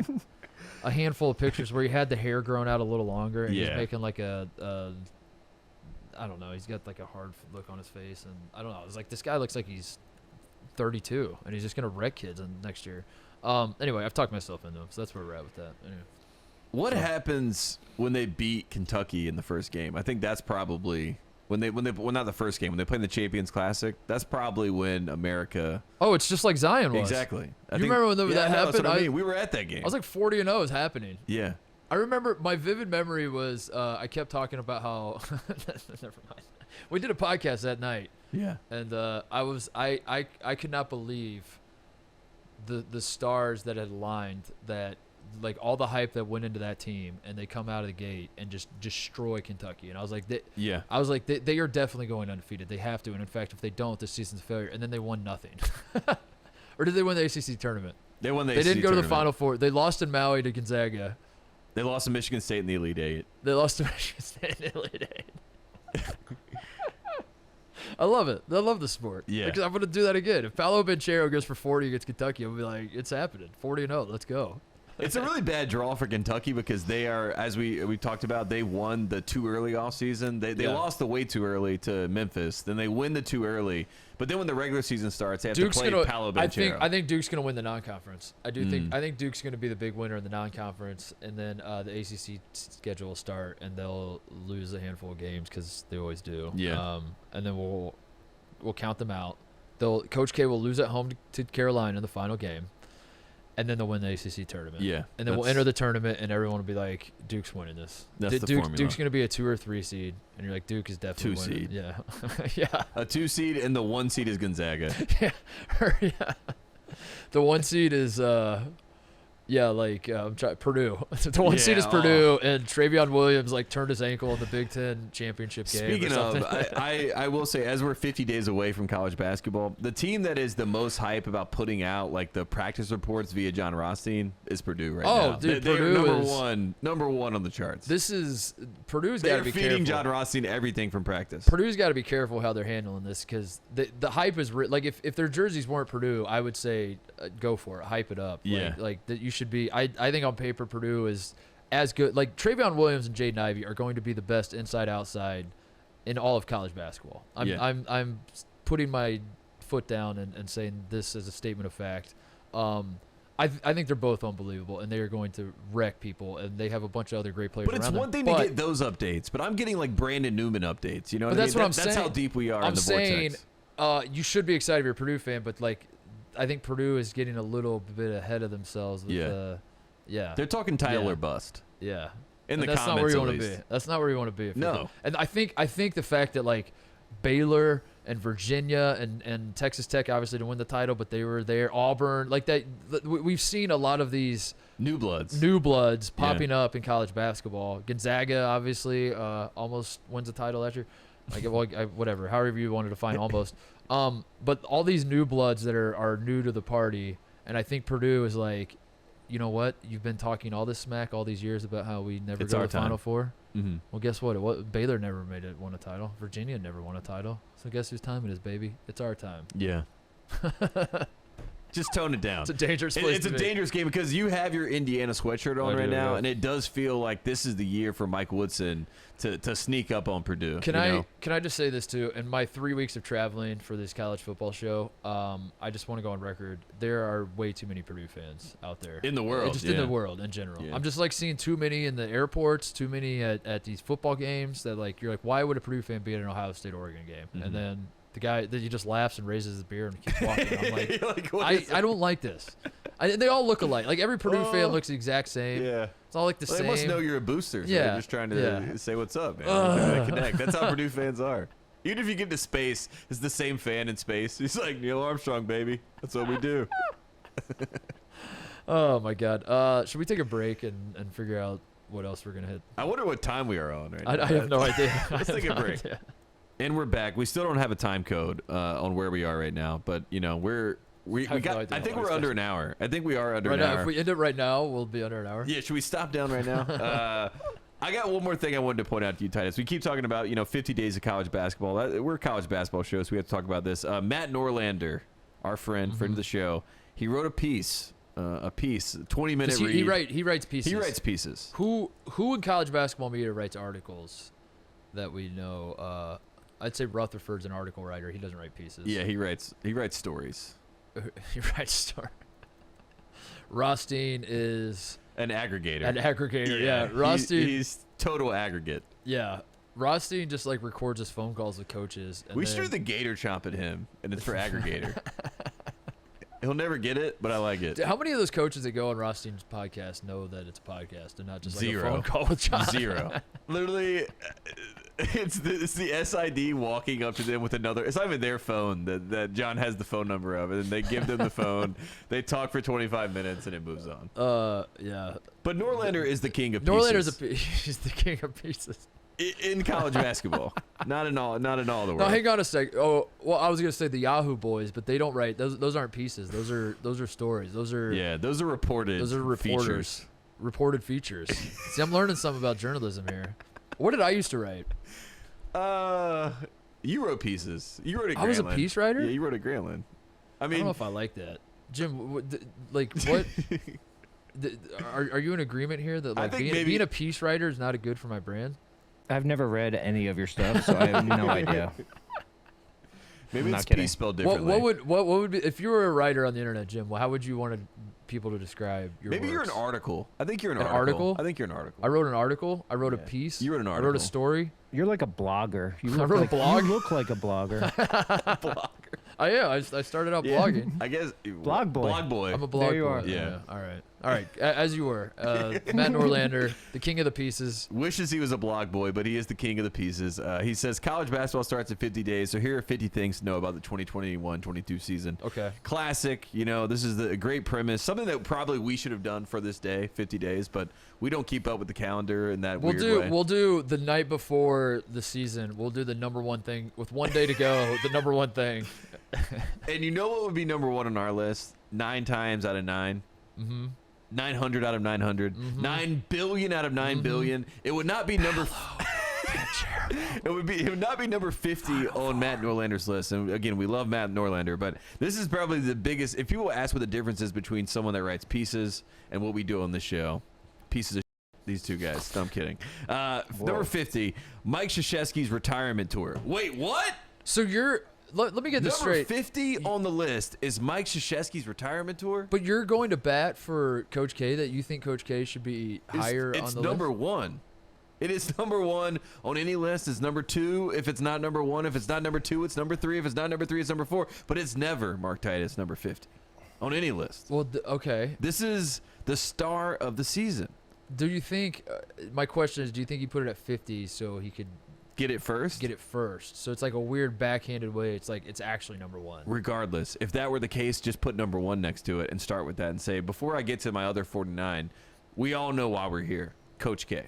B: handful of pictures where he had the hair grown out a little longer, and he's making like I don't know. He's got like a hard look on his face, and I don't know. It's like this guy looks like he's 32, and he's just gonna wreck kids next year. Anyway, I've talked myself into him, so that's where we're at with that. Anyway. What happens when they beat Kentucky in the first game? I think that's probably. When not the first game, when they play in the Champions Classic, that's probably when America.
A: Oh, it's just like Zion was.
B: Exactly.
A: You remember when that happened?
B: That's what I mean. We were at that game.
A: I was like 40-0 was happening.
B: Yeah.
A: I remember my vivid memory was I kept talking about how. Never mind. We did a podcast that night.
B: Yeah.
A: And I could not believe the stars that had aligned, that like all the hype that went into that team, and they come out of the gate and just destroy Kentucky. And I was like, they are definitely going undefeated. They have to. And in fact, if they don't, this season's a failure. And then they won nothing. Or did they win the ACC tournament?
B: They won the ACC
A: They didn't go
B: tournament.
A: to the Final Four. They lost in Maui to Gonzaga.
B: They lost to Michigan State in the Elite Eight.
A: They lost to Michigan State in the Elite Eight. I love it. I love the sport.
B: Yeah.
A: Because I'm going to do that again. If Paolo Banchero goes for 40 against Kentucky, I'm going to be like, it's happening. 40-0. Let's go.
B: It's a really bad draw for Kentucky because they are, as we talked about, they won the too early off season. They lost the way too early to Memphis. Then they win the too early. But then when the regular season starts, they have to play Paolo Banchero.
A: I think Duke's going to win the non-conference. I think Duke's going to be the big winner in the non-conference, and then the ACC schedule will start, and they'll lose a handful of games because they always do.
B: Yeah.
A: And then we'll count them out. Coach K will lose at home to Carolina in the final game. And then they'll win the ACC tournament.
B: Yeah.
A: And then we'll enter the tournament, and everyone will be like, Duke's winning this.
B: That's the formula.
A: Duke's going to be a 2 or 3 seed. And you're like, Duke is definitely
B: 2
A: winning.
B: seed.
A: Yeah. Yeah.
B: A 2 seed, and the 1 seed is Gonzaga.
A: Yeah. Yeah. The 1 seed is Purdue. The 1 seed is Purdue, and Travion Williams turned his ankle in the Big Ten championship game.
B: Speaking of, I will say, as we're 50 days away from college basketball, the team that is the most hype about putting out the practice reports via John Rothstein is Purdue right now.
A: Oh, dude,
B: Purdue
A: Purdue
B: is number one on the charts.
A: Purdue's got to be careful.
B: They're feeding John Rothstein everything from practice.
A: Purdue's got to be careful how they're handling this, because the hype is if their jerseys weren't Purdue, I would say go for it, hype it up.
B: Yeah,
A: that you should be. I think on paper Purdue is as good. Travion Williams and Jaden Ivey are going to be the best inside-outside in all of college basketball. I'm putting my foot down and saying this as a statement of fact. I think they're both unbelievable, and they are going to wreck people, and they have a bunch of other great players
B: around them.
A: But
B: it's one thing to get those updates, but I'm getting Brandon Newman updates. You know what I mean?
A: That's what I'm saying.
B: That's how deep we are in the vortex.
A: I'm saying you should be excited if you're a Purdue fan, but I think Purdue is getting a little bit ahead of themselves with
B: they're talking title or bust.
A: Yeah.
B: In the
A: that's
B: comments,
A: not where you
B: at
A: want
B: least.
A: to be. That's not where you want to be.
B: No.
A: And I think the fact that Baylor and Virginia and Texas Tech obviously didn't win the title, but they were there. Auburn, that. We've seen a lot of these
B: new bloods
A: popping up in college basketball. Gonzaga obviously almost wins the title last year. Whatever, however you want to define almost. But all these new bloods that are new to the party, and I think Purdue is you know what? You've been talking all this smack all these years about how we never
B: It's
A: go
B: our
A: to the Final
B: time.
A: Four.
B: Mm-hmm.
A: Well, guess what? Baylor never won a title. Virginia never won a title. So guess whose time it is, baby? It's our time.
B: Yeah. Just tone it down.
A: It's a dangerous place
B: It's
A: to
B: a
A: be.
B: dangerous game because you have your Indiana sweatshirt on
A: I
B: right
A: do,
B: now,
A: yeah.
B: and it does feel like this is the year for Mike Woodson to sneak up on Purdue.
A: Can
B: you
A: I
B: know?
A: can I just say this too? In my 3 weeks of traveling for this college football show, I just want to go on record. There are way too many Purdue fans out there
B: In the world,
A: Just
B: yeah.
A: in the world in general.
B: Yeah.
A: I'm just like seeing too many in the airports, too many at these football games. That like you're like, why would a Purdue fan be at an Ohio State Oregon game?
B: Mhm.
A: And then the guy that he just laughs and raises his beer and keeps walking. I'm like,
B: You're like, what is
A: I don't like this. They all look alike. Like every Purdue fan looks the exact same.
B: Yeah.
A: It's all like the
B: Well,
A: same.
B: they must know you're a booster, so
A: Yeah,
B: they're just trying to
A: yeah.
B: say what's up, man. They're trying to connect. That's how Purdue fans are. Even if you get to space, it's the same fan in space. He's like, Neil Armstrong, baby. That's what we do.
A: Oh my God. Should we take a break and figure out what else we're gonna hit?
B: I wonder what time we are on right now.
A: I have no idea.
B: Let's
A: I have
B: take a
A: no
B: break.
A: idea.
B: And we're back. We still don't have a time code on where we are right now, but you know we
A: have no
B: got.
A: idea
B: I think
A: what
B: we're
A: it's
B: under an hour. I think we are under
A: Right
B: an
A: now,
B: hour.
A: if we end it right now, we'll be under an hour.
B: Yeah, should we stop down right now? I got one more thing I wanted to point out to you, Titus. We keep talking about 50 days of college basketball. We're a college basketball show, so we have to talk about this. Matt Norlander, our friend of the show, he wrote a piece, 20-minute read.
A: He writes pieces.
B: He writes pieces.
A: Who in college basketball media writes articles that we know? I'd say Rutherford's an article writer. He doesn't write pieces.
B: Yeah, he writes stories.
A: He writes stories. Rothstein is
B: An aggregator.
A: an aggregator. Yeah, Rothstein.
B: He's total aggregate.
A: Yeah, Rothstein just like records his phone calls with coaches. And
B: We
A: then,
B: should do the gator chomp at him, and it's for aggregator. He'll never get it, but I like it.
A: How many of those coaches that go on Rothstein's podcast know that it's a podcast and not just like
B: Zero.
A: a phone call with John?
B: Zero. Literally, it's the SID walking up to them with another. It's not even their phone that John has the phone number of, and they give them the phone. They talk for 25 minutes, and it moves on.
A: Yeah.
B: But Norlander is the king of pieces.
A: Norlander's he's the king of pieces.
B: In college basketball, not in all the world.
A: No, hang on a sec. Oh, well, I was gonna say the Yahoo boys, but they don't write. Those aren't pieces. Those are stories. Those are
B: Those are reported.
A: Those are reporters.
B: features.
A: Reported features. See, I'm learning something about journalism here. What did I used to write?
B: You wrote pieces. You wrote at Grantland.
A: I was a piece writer?
B: Yeah, you wrote at Grantland. I
A: I
B: mean,
A: don't know if I like that, Jim. Like what? Are you in agreement here that like being a piece writer is not good for my brand?
C: I've never read any of your stuff, so I have no idea.
B: maybe
C: I'm
B: it's
C: not kidding.
B: piece spelled differently.
A: What would be if you were a writer on the internet, Jim? How would you want people to describe your
B: Maybe you're an
A: works?
B: article. I think you're an
A: An
B: article.
A: article?
B: I think you're an article.
A: I wrote an article. I wrote a piece.
B: You wrote an
A: I wrote
B: article.
A: a story.
C: You're like a blogger. You
A: I
C: look
A: wrote a
C: like,
A: blog?
C: You look like a blogger.
B: Blogger.
A: I started out blogging.
B: I guess.
C: Blog boy.
B: Blog boy.
A: I'm a blog
C: you
A: boy.
C: are.
B: Yeah.
A: All right. As you were, Matt Norlander, the king of the pieces.
B: Wishes he was a blog boy, but he is the king of the pieces. He says college basketball starts in 50 days, so here are 50 things to know about the 2021-22 season.
A: Okay.
B: Classic. This is a great premise. Something that probably we should have done for this day, 50 days, but we don't keep up with the calendar in that weird way.
A: We'll do the night before the season. We'll do the number one thing with 1 day to go. The number one thing.
B: And you know what would be number one on our list? 9 times out of 9.
A: Mm-hmm.
B: 900 out of 900. 9 billion out of 9 billion. It would not be number. It would not be number 50 on Matt Norlander's list. And again, we love Matt Norlander, but this is probably the biggest. If people ask what the difference is between someone that writes pieces and what we do on this show, pieces of these two guys. No, I'm kidding. Number 50, Mike Krzyzewski's retirement tour. Wait, what?
A: So let me get this
B: Number
A: straight.
B: 50 on the list is Mike Krzyzewski's retirement tour.
A: But you're going to bat for Coach K that you think Coach K should be higher on
B: It's
A: the
B: number
A: list?
B: 1. It is number 1 on any list. It's number 2 if it's not number 1. If it's not number 2, it's number 3. If it's not number 3, it's number 4. But it's never Mark Titus number 50 on any list.
A: Well, okay.
B: This is the star of the season.
A: Do you think? My question is, do you think he put it at 50 so he could
B: Get it first?
A: get it first? So it's like a weird backhanded way. It's like it's actually number 1.
B: Regardless, if that were the case, just put number 1 next to it and start with that and say, before I get to my other 49, we all know why we're here. Coach K.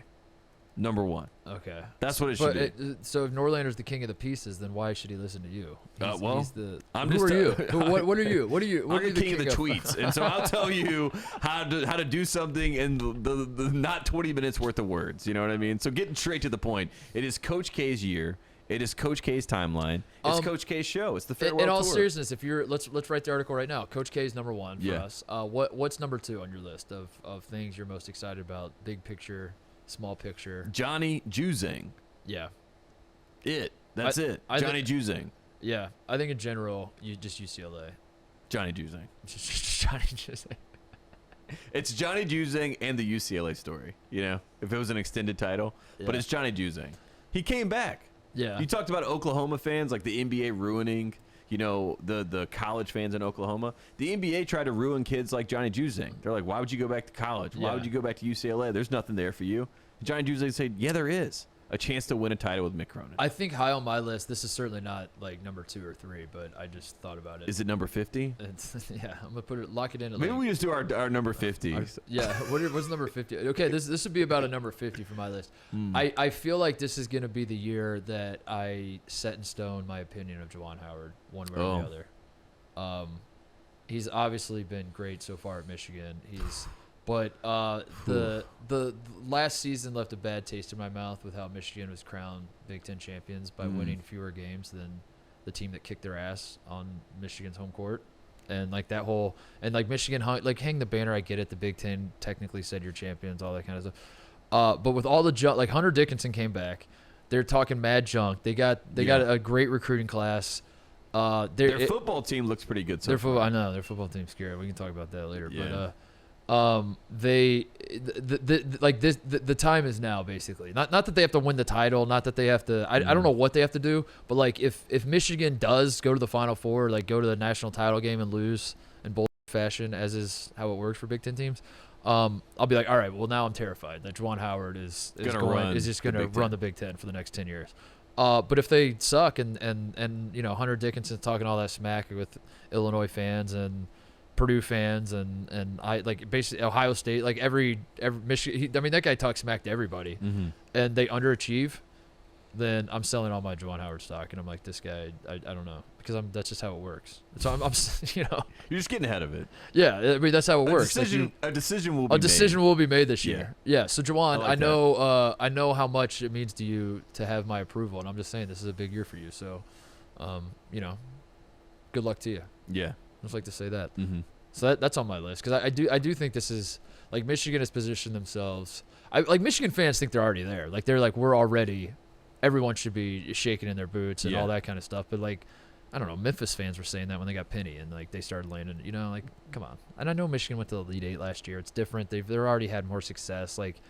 B: number one.
A: Okay.
B: That's what it should be.
A: So if Norlander's the king of the pieces, then why should he listen to you?
B: I'm
A: who
B: just
A: are you? What are you? What are you?
B: I'm the king of the tweets, and so I'll tell you how to do something in the not 20 minutes worth of words. You know what I mean? So getting straight to the point, it is Coach K's year. It is Coach K's timeline. It's Coach K's show. It's the farewell
A: In all
B: tour.
A: seriousness, if you're let's write the article right now. Coach K is number one for us. What's number two on your list of things you're most excited about? Big picture, small picture.
B: Johnny Juzang.
A: Yeah.
B: That's it. Johnny Juzang.
A: Yeah, I think in general, you just UCLA.
B: Johnny Juzang.
A: Johnny Juzang.
B: It's Johnny Juzang and the UCLA story. You know, if it was an extended title, but it's Johnny Juzang. He came back.
A: Yeah.
B: You talked about Oklahoma fans, like the NBA ruining, you know, the college fans in Oklahoma. The NBA tried to ruin kids like Johnny Juzang. They're like, why would you go back to college? Why would you go back to UCLA? There's nothing there for you. Johnny Juzang said, yeah, there is. A chance to win a title with Mick Cronin.
A: I think high on my list, this is certainly not like number 2 or 3, but I just thought about it.
B: Is it number 50?
A: Yeah, I'm going to lock it in.
B: Maybe we just do our number 50.
A: What's number 50? Okay, this would be about a number 50 for my list. I feel like this is going to be the year that I set in stone my opinion of Juwan Howard, one way or the other. He's obviously been great so far at Michigan. But the last season left a bad taste in my mouth with how Michigan was crowned Big Ten champions by winning fewer games than the team that kicked their ass on Michigan's home court. And like that whole – and like Michigan hang the banner, I get it. The Big Ten technically said you're champions, all that kind of stuff. But with all the junk – like Hunter Dickinson came back. They're talking mad junk. They got a great recruiting class.
B: Their football team looks pretty good so far.
A: I know. Their football team's scary. We can talk about that later.
B: Yeah.
A: But the time is now, basically. Not that they have to win the title, not that they have to I don't know what they have to do, but like if Michigan does go to the Final Four, like go to the national title game and lose in bull fashion, as is how it works for Big Ten teams, I'll be like, all right, well now I'm terrified that Juwan Howard is just gonna run the Big Ten for the next 10 years. But if they suck and you know, Hunter Dickinson talking all that smack with Illinois fans and Purdue fans and I like basically Ohio State, like every Michigan. I mean, that guy talks smack to everybody, and they underachieve. Then I'm selling all my Juwan Howard stock, and I'm like, this guy, I don't know, because that's just how it works. So I'm you know,
B: you're just getting ahead of it.
A: Yeah, I mean that's how it works.
B: A decision will be
A: made this year. Yeah. So Juwan, I know how much it means to you to have my approval, and I'm just saying this is a big year for you. So, you know, good luck to you.
B: Yeah.
A: I just like to say that. So that's on my list because I do think this is like Michigan has positioned themselves. Like Michigan fans think they're already there. Like they're like, we're already. Everyone should be shaking in their boots and all that kind of stuff. But like, I don't know. Memphis fans were saying that when they got Penny and like they started landing. You know, like come on. And I know Michigan went to the Elite Eight last year. It's different. They've already had more success. Like,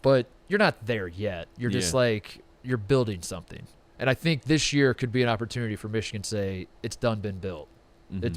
A: but you're not there yet. You're just like you're building something. And I think this year could be an opportunity for Michigan to say it's done, been built.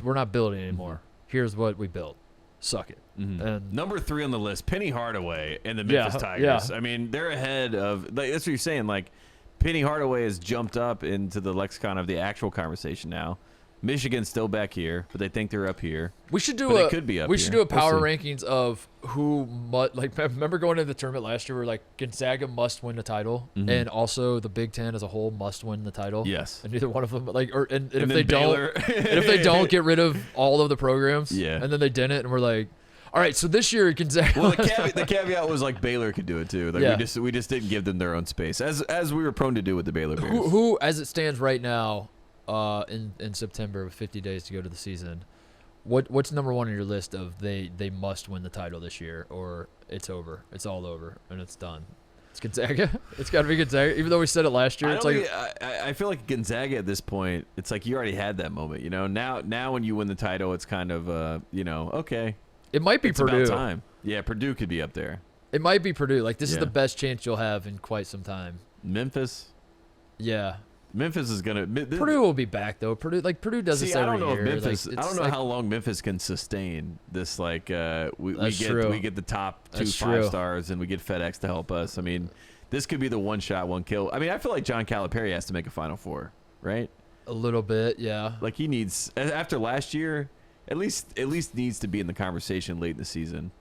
A: We're not building anymore. Here's what we built. Suck it. And
B: number 3 on the list, Penny Hardaway and the Memphis Tigers. I mean, they're ahead of. Like, that's what you're saying. Like, Penny Hardaway has jumped up into the lexicon of the actual conversation now. Michigan's still back here, but they think they're up here.
A: We should do
B: they could be up
A: we
B: here.
A: should do a power rankings of who like remember going into the tournament last year where like Gonzaga must win the title and also the Big Ten as a whole must win the title.
B: Yes.
A: And neither one of them and if they Baylor. Don't and if they don't get rid of all of the programs and then they didn't and we're like, all right, so this year Gonzaga.
B: Well, the caveat was like Baylor could do it too. Like we just didn't give them their own space as we were prone to do with the Baylor Bears.
A: Who as it stands right now in September with 50 days to go to the season, what's number 1 on your list of they must win the title this year or it's over, it's all over and it's done? It's Gonzaga. It's got to be Gonzaga. Even though we said it last year,
B: I feel like Gonzaga at this point, it's like you already had that moment. You know, now when you win the title, it's kind of you know, okay.
A: It might be Purdue.
B: About time. Yeah, Purdue could be up there.
A: It might be Purdue. Like this is the best chance you'll have in quite some time.
B: Memphis.
A: Yeah.
B: Memphis is gonna.
A: Purdue will be back though. Purdue does this every year.
B: I don't know
A: year.
B: if Memphis.
A: Like,
B: I don't know how long Memphis can sustain this. Like we get the top 2 5-stars and we get FedEx to help us. I mean, this could be the one shot, one kill. I mean, I feel like John Calipari has to make a Final Four, right?
A: A little bit, yeah.
B: Like he needs after last year, at least needs to be in the conversation late in the season.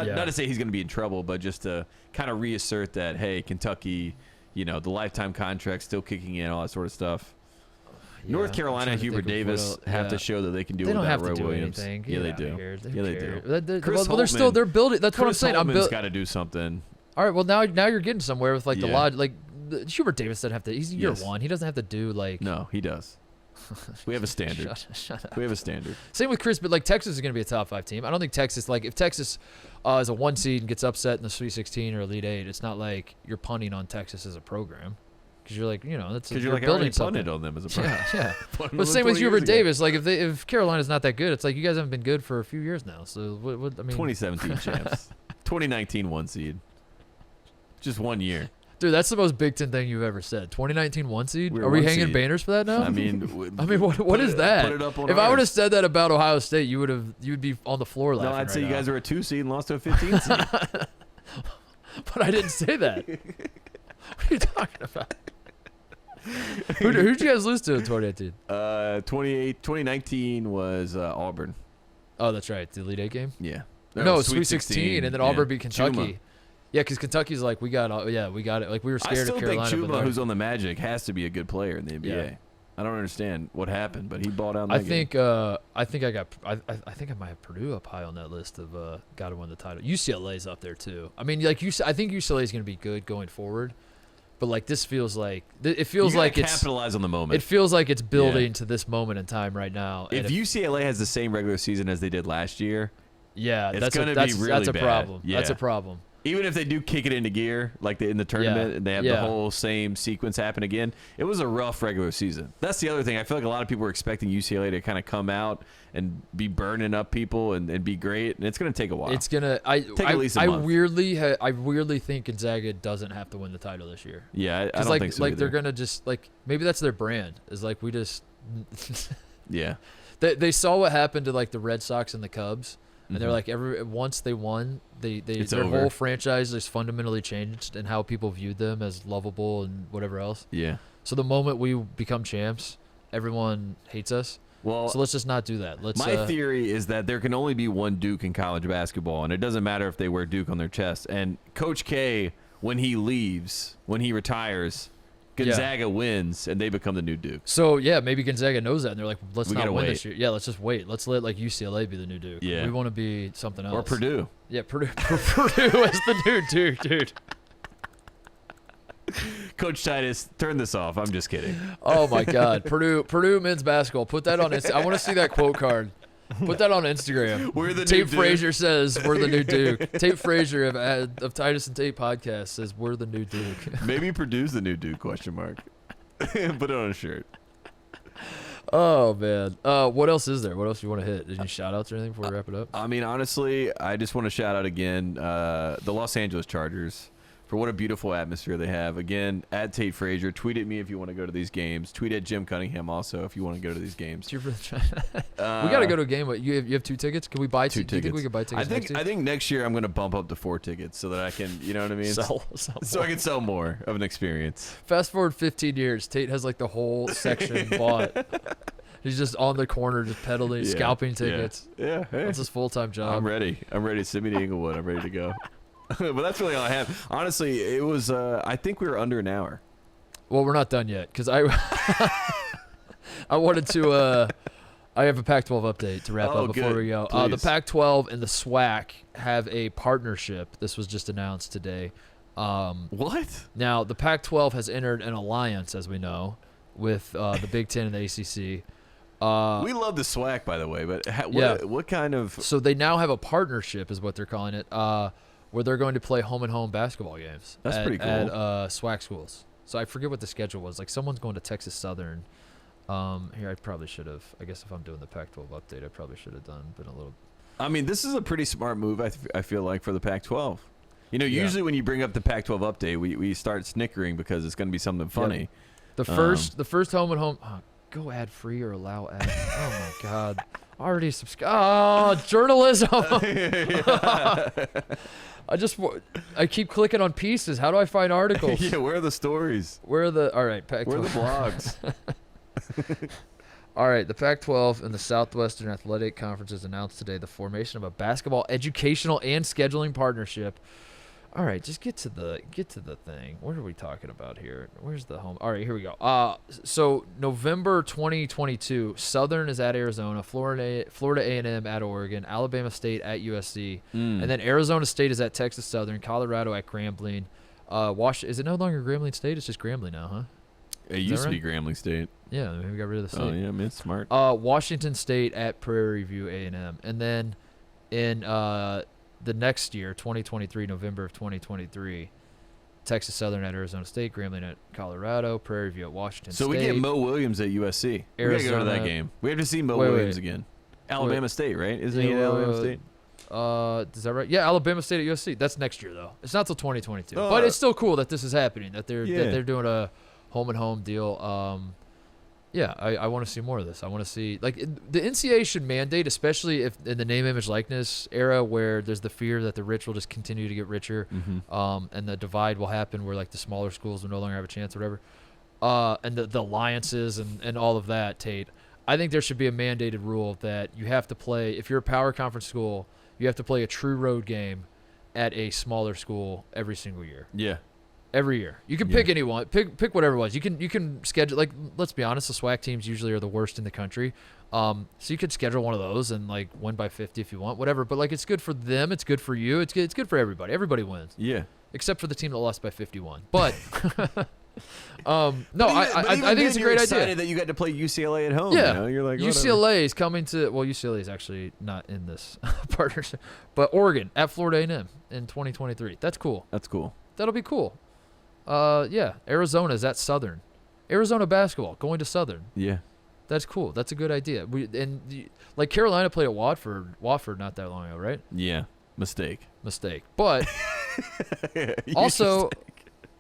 B: Not
A: Yeah.
B: to say he's going to be in trouble, but just to kind of reassert that, hey, Kentucky, the lifetime contract still kicking in, all that sort of stuff. North
A: Yeah,
B: Carolina,
A: I'm trying to
B: Hubert
A: think of what
B: Davis
A: else-
B: have
A: yeah.
B: to show that they can do
A: They
B: it
A: don't
B: without
A: have to
B: Roy
A: do
B: Williams.
A: anything.
B: Yeah,
A: Get
B: they
A: outta
B: do.
A: here.
B: Yeah, they
A: care.
B: do. Chris
A: Well, they're building. That's what I'm
B: Chris
A: saying.
B: Holtman's got to do something.
A: All right. Well, now you're getting somewhere with like the
B: Yeah.
A: lodge. Like Hubert Davis doesn't have to. He's year
B: Yes.
A: one. He doesn't have to do like.
B: No, he does. We have a standard.
A: Shut up.
B: We have a standard.
A: Same with Chris, but like Texas is going to be a top 5 team. I don't think Texas, like if Texas is a 1 seed and gets upset in the Sweet 16 or Elite 8, it's not like you're punting on Texas as a program, because you're like, that's
B: Because
A: you're
B: like, I
A: building
B: already
A: something.
B: punted on them as a program.
A: Yeah.
B: Punted on
A: But
B: them
A: same with
B: 20 years
A: Hubert
B: ago.
A: Davis. Like if Carolina's not that good, it's like you guys haven't been good for a few years now. So what I mean,
B: 2017 champs. 2019 1 seed. Just 1 year.
A: dude, that's the most Big Ten thing you've ever said. 2019 1 seed.
B: We were
A: Are we
B: 1
A: hanging
B: seed.
A: banners for that now?
B: I mean,
A: what is that?
B: Put it up on
A: If I would have
B: ours.
A: said that about Ohio State, you'd be on the floor laughing.
B: No, I'd say
A: right
B: you guys
A: now.
B: are a 2 seed and lost to a 15 seed.
A: But I didn't say that. What are you talking about? Who'd you guys lose to in 2018?
B: 2019 was Auburn.
A: Oh, that's right. The Elite 8 game?
B: Yeah.
A: No, Sweet 16, and then
B: yeah.
A: Auburn beat Kentucky.
B: Chuma.
A: Yeah, because Kentucky's like, we got it. Like, we were
B: I
A: scared
B: still
A: of
B: think
A: Carolina. but
B: Chuma,
A: they're-
B: who's on the Magic, has to be a good player in the NBA.
A: Yeah.
B: I don't understand what happened, but he balled out in
A: I
B: that game.
A: think I think I might have Purdue up high on that list of got to win the title. UCLA's up there too. I mean, like I think UCLA's going to be good going forward, but like this feels like it feels
B: you
A: like
B: gotta
A: it's
B: capitalize on the moment.
A: it feels like it's building to this moment in time right now.
B: If
A: and
B: UCLA has the same regular season as they did last year,
A: yeah,
B: it's
A: that's
B: gonna be
A: that's
B: really
A: a
B: bad.
A: problem. That's
B: Yeah.
A: a problem.
B: even if they do kick it into gear like in the tournament and they have the
A: Yeah.
B: whole same sequence happen again, it was a rough regular season. That's the other thing. I feel like a lot of people were expecting UCLA to kind of come out and be burning up people and be great, and it's going to take a while.
A: It's gonna.
B: Take at least a month.
A: I weirdly think Gonzaga doesn't have to win the title this year.
B: Yeah, I don't
A: like,
B: think so
A: like
B: either.
A: they're gonna just like maybe that's their brand. Is like we just.
B: Yeah.
A: They saw what happened to like the Red Sox and the Cubs, and they're
B: Mhm.
A: like once they won,
B: It's
A: their
B: over.
A: whole franchise is fundamentally changed and how people viewed them as lovable and whatever else.
B: Yeah.
A: So the moment we become champs, everyone hates us.
B: Well,
A: So let's just not do that. Let's.
B: my theory is that there can only be one Duke in college basketball, and it doesn't matter if they wear Duke on their chest. And Coach K, when he leaves, when he retires, Gonzaga wins, and they become the new Duke.
A: So yeah, maybe Gonzaga knows that, and they're like, let's
B: We
A: not
B: gotta
A: win
B: wait.
A: this year. Yeah, let's just wait. Let's let like UCLA be the new Duke.
B: Yeah.
A: We want to be something else.
B: Or Purdue.
A: Yeah, Purdue. Purdue as the new Duke, dude.
B: Coach Titus, turn this off. I'm just kidding.
A: Oh my God, Purdue men's basketball. Put that on. I want to see that quote card. Put that on Instagram.
B: We're the new
A: Tate
B: Duke.
A: Frazier says we're the new Duke. Tate Frazier of Titus and Tate podcast says we're the new Duke.
B: Maybe Purdue's the new Duke, question mark. Put it on a shirt.
A: Oh man. What else is there? What else do you want to hit? Any shout outs or anything before we wrap it up?
B: I mean, honestly, I just want to shout out again the Los Angeles Chargers for what a beautiful atmosphere they have. Again, at Tate Frazier. Tweet at me if you want to go to these games. Tweet at Jim Cunningham also if you want to go to these games.
A: We got to go to a game. What, you have 2 tickets? Can we buy 2
B: 2
A: Do you think we
B: tickets.
A: could buy tickets? next year?
B: I think next year I'm going to bump up to 4 tickets so that I can, you know what I mean?
A: sell
B: So I can sell more of an experience.
A: Fast forward 15 years, Tate has like the whole section bought. He's just on the corner, just peddling,
B: Yeah,
A: scalping tickets.
B: Yeah. Hey.
A: That's his full-time job.
B: I'm ready. Send me to Inglewood. I'm ready to go. But that's really all I have. Honestly, it was, I think we were under an hour.
A: Well, we're not done yet because I wanted to. I have a Pac-12 update to wrap
B: Oh,
A: up before
B: good.
A: we go. The
B: Please.
A: Pac-12 and the SWAC have a partnership. This was just announced today.
B: What?
A: Now, the Pac-12 has entered an alliance, as we know, with the Big Ten and the ACC.
B: We love the SWAC, by the way, but
A: Yeah.
B: what kind of...
A: So they now have a partnership, is what they're calling it, where they're going to play home-and-home basketball games.
B: That's pretty cool.
A: At SWAC schools. So I forget what the schedule was. Like someone's going to Texas Southern. Here, I probably should have. I guess if I'm doing the Pac-12 update, I probably should have been a little.
B: I mean, this is a pretty smart move, I feel like, for the Pac-12. You know,
A: Yeah.
B: usually when you bring up the Pac-12 update, we start snickering because it's going to be something funny.
A: The first home-and-home. Oh, go ad-free or allow ad. Oh my God. Already subscribe. Oh, journalism. I keep clicking on pieces. How do I find articles?
B: Yeah, where are the stories?
A: Where are the all right? Pac-12.
B: Where are the blogs?
A: All right, the Pac-12 and the Southwestern Athletic Conferences announced today the formation of a basketball educational and scheduling partnership. All right, just get to the thing. What are we talking about here? Where's the home? All right, here we go. So November 2022, Southern is at Arizona, Florida A&M at Oregon, Alabama State at USC, and then Arizona State is at Texas Southern, Colorado at Grambling. Is it no longer Grambling State? It's just Grambling now, huh?
B: It used to be Grambling State.
A: Yeah, maybe we got rid of the state.
B: Oh yeah, I mean, it's smart.
A: Washington State at Prairie View A&M, and then in the next year, 2023, November of 2023, Texas Southern at Arizona State, Grambling at Colorado, Prairie View at Washington State.
B: So we get Mo Williams at USC. We gotta go to that game. We have to see Mo Williams again. Alabama State, right? Isn't he at Alabama State?
A: Is that right? Yeah, Alabama State at USC. That's next year though. It's not till 2022. But it's still cool that this is happening. That they're doing a home and home deal. Yeah, I want to see more of this. I want to see, like, the NCAA should mandate, especially if in the name, image, likeness era where there's the fear that the rich will just continue to get richer, and the divide will happen where, like, the smaller schools will no longer have a chance or whatever, and the alliances and all of that, Tate. I think there should be a mandated rule that you have to play, if you're a power conference school, you have to play a true road game at a smaller school every single year.
B: Yeah.
A: Every year. You can pick anyone. Pick whatever it was. You can schedule, like, let's be honest, the SWAC teams usually are the worst in the country. So you could schedule one of those and, like, win by 50 if you want, whatever. But, like, it's good for them. It's good for you. It's good for everybody. Everybody wins.
B: Yeah.
A: Except for the team that lost by 51. But I think it's a great idea.
B: That you got to play UCLA at home.
A: Yeah.
B: You know? You're like,
A: UCLA is coming to, well, UCLA is actually not in this partnership, but Oregon at Florida A&M in 2023. That's cool.
B: That's cool.
A: That'll be cool. Yeah, Arizona's at Southern. Arizona basketball going to Southern.
B: Yeah.
A: That's cool. That's a good idea. Like Carolina played at Watford not that long ago, right?
B: Yeah. Mistake.
A: But also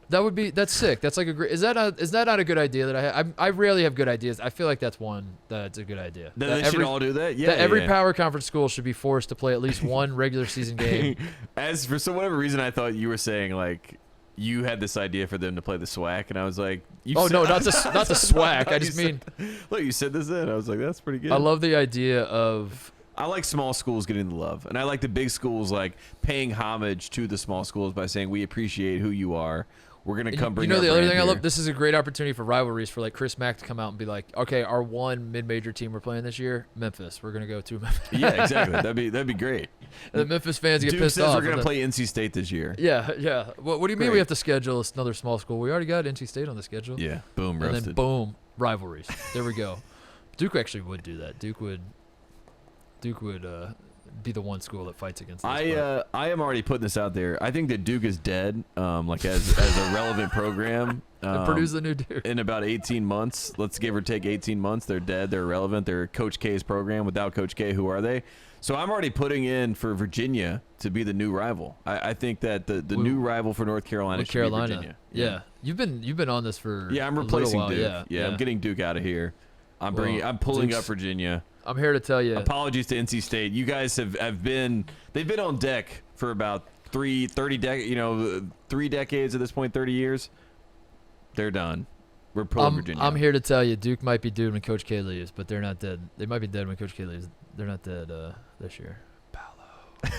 A: that's sick. That's like a great. Is that not a good idea that I have? I rarely have good ideas. I feel like that's one that's a good idea.
B: They should all do that. Yeah.
A: That every power conference school should be forced to play at least one regular season game.
B: As for whatever reason, I thought you were saying like you had this idea for them to play the SWAC, and I was like,
A: not the SWAC. I just mean,
B: look, you said this in. I was like, that's pretty good.
A: I love the idea of.
B: I like small schools getting the love, and I like the big schools like paying homage to the small schools by saying we appreciate who you are. We're gonna come bring.
A: You know, the other thing I
B: here.
A: love. This is a great opportunity for rivalries for like Chris Mack to come out and be like, okay, our one mid-major team we're playing this year, Memphis. We're gonna go to Memphis.
B: Yeah, exactly. That'd be great.
A: And the Memphis fans get
B: Duke
A: pissed
B: says
A: off.
B: We're gonna play NC State this year.
A: Yeah. What do you mean we have to schedule another small school? We already got NC State on the schedule.
B: Yeah. Boom. Roasted.
A: And then boom, rivalries. There we go. Duke actually would do that. Duke would be the one school that fights against this.
B: I am already putting this out there. I think that Duke is dead. Like as a relevant program.
A: Produce the new Duke
B: in about 18 months. Let's give or take 18 months. They're dead. They're irrelevant. They're Coach K's program. Without Coach K, who are they? So I'm already putting in for Virginia to be the new rival. I think that the new rival for North Carolina should be Virginia.
A: Yeah. You've been on this for
B: I'm replacing
A: a little while.
B: Duke. Yeah, I'm getting Duke out of here. I'm pulling up Virginia.
A: I'm here to tell you.
B: Apologies to NC State. You guys they've been on deck for about 3 decades at this point, 30 years. They're done. We're pulling Virginia.
A: I'm here to tell you, Duke might be dead when Coach K leaves, but they're not dead. They might be dead when Coach K leaves. They're not dead this year.
B: PAOLO.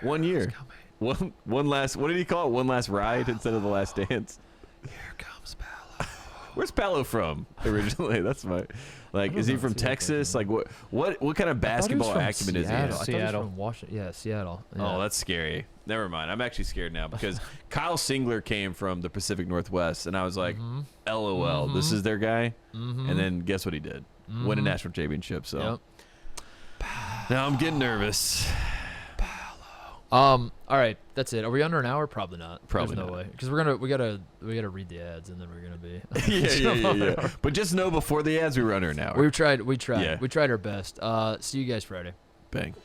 B: 1 year. One last. What did he call it? One last ride instead of the last dance.
A: Here comes PAOLO.
B: Where's PAOLO from originally? That's my. Like, is he from Texas? Like, what kind of basketball acumen is he?
A: I thought he was from Washington. Yeah, Seattle. Yeah.
B: Oh, that's scary. Never mind. I'm actually scared now because Kyle Singler came from the Pacific Northwest, and I was like, LOL, this is their guy. And then guess what he did? Win a national championship. So now I'm getting nervous.
A: All right, that's it. Are we under an hour? Probably not.
B: Probably
A: There's
B: not.
A: no way because we gotta read the ads and then we're gonna be.
B: Yeah. But just know before the ads we were under an hour.
A: We tried.
B: Yeah.
A: We tried our best. See you guys Friday.
B: Bang.